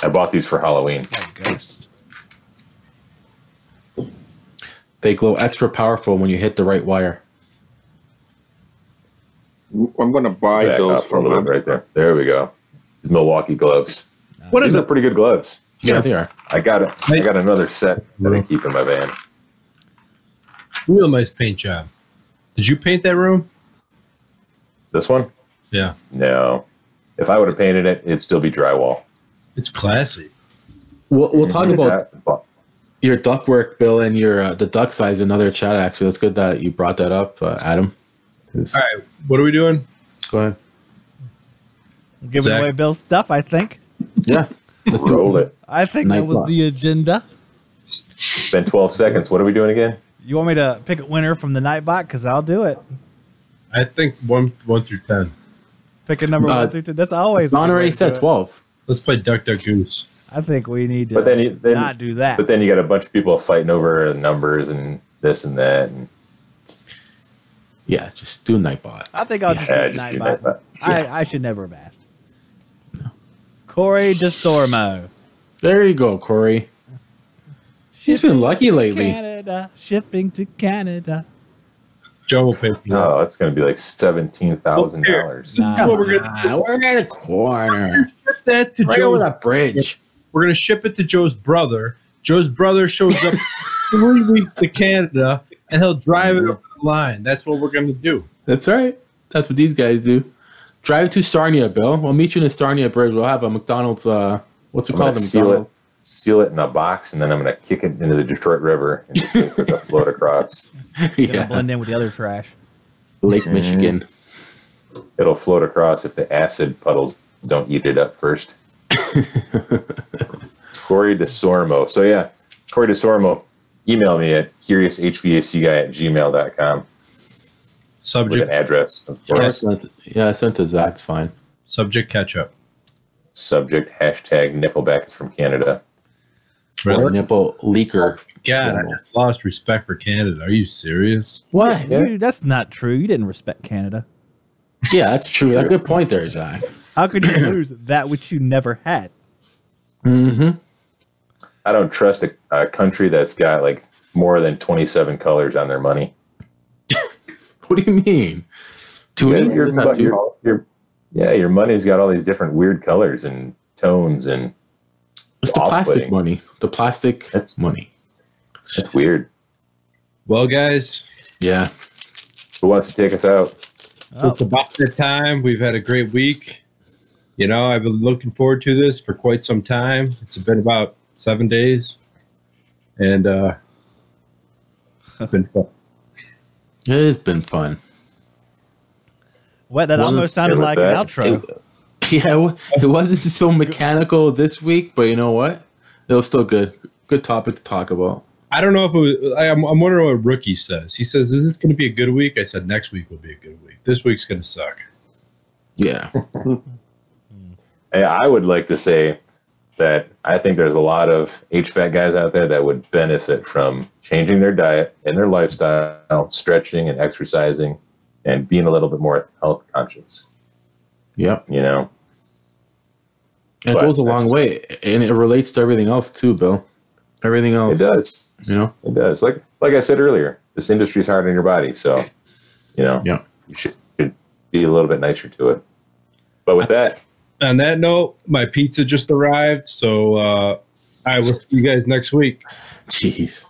I bought these for Halloween. Ghost. They glow extra powerful when you hit the right wire. I'm gonna buy Back those up a from little bit right there. There we go. These Milwaukee gloves. What is These are it? pretty good gloves. Yeah, they are. I got it. I got another set that I keep in my van. Real nice paint job. Did you paint that room? This one? Yeah. No. If I would have painted it, it'd still be drywall. It's classy. We'll talk about that. your duct work, Bill, and your the duct size. Another chat. Actually, that's good that you brought that up, Adam. All right. What are we doing? Go ahead. Giving Zach? away Bill's stuff, I think. Yeah. Let's Roll it. I think that was the agenda. It's been 12 seconds. What are we doing again? You want me to pick a winner from the Nightbot? Because I'll do it. I think 1 through 10. Pick a number 1 through 10. That's always. Don already said 12. Let's play Duck Duck Goose. I think we need to But then not do that. But then you got a bunch of people fighting over numbers and this and that. And Yeah, just do Nightbot. I think I'll just do just do Nightbot. Nightbot. I should never have asked. Corey DeSormo. There you go, Corey. He's been lucky lately. Canada, shipping to Canada. Joe will pay for that. Oh, it's going to be like $17,000. This is what we're gonna We're in a corner. ship that to Right over Joe's. that bridge. We're gonna ship it to Joe's brother. Joe's brother shows up 3 weeks to Canada, and he'll drive it up the line. That's what we're gonna do. That's right. That's what these guys do. Drive to Sarnia, Bill. We'll meet you in the Sarnia Bridge. We'll have a McDonald's. What's it I'm called? gonna seal it in a box, and then I'm going to kick it into the Detroit River and just wait for it to float across. Gonna blend in with the other trash. Lake Michigan. It'll float across if the acid puddles don't eat it up first. Corey DeSormo. So yeah, Corey DeSormo, email me at curioushvacguy@gmail.com with Subject an address, of Yeah, I course. sent to Zach. It's fine. subject ketchup. Subject hashtag Nickelback is from Canada. Or nipple leaker. God, I just lost respect for Canada. Are you serious? What? Dude, that's not true. You didn't respect Canada. Yeah, that's true. That's a good point there, Zach. How could you lose that which you never had? Mm-hmm. I don't trust a country that's got like more than 27 colors on their money. What do you mean? Tuning? Your money's got all these different weird colors and tones, and It's the plastic off-putting. money. The plastic That's- money. That's weird. Well, guys, Yeah. Who wants to take us out? Oh, it's about that time. We've had a great week. You know, I've been looking forward to this for quite some time. It's been about 7 days, and it's been fun. It has been fun. what? That Well, almost sounded with like that, an outro. Yeah, it wasn't so mechanical this week, but you know what? It was still good. Good topic to talk about. I don't know if it was. I'm wondering what Rookie says. He says, "Is this going to be a good week?" I said, "Next week will be a good week. This week's going to suck." Yeah. Hey, I would like to say that I think there's a lot of HVAC guys out there that would benefit from changing their diet and their lifestyle, stretching and exercising, and being a little bit more health conscious. Yep. You know, It But- goes a long way, and it relates to everything else too, Bill. Everything else. it does. You know? It does. Like I said earlier, this industry's hard on your body, so you know, Yeah. you should be a little bit nicer to it. But with that, On that note, my pizza just arrived, so I will see you guys next week. Jeez.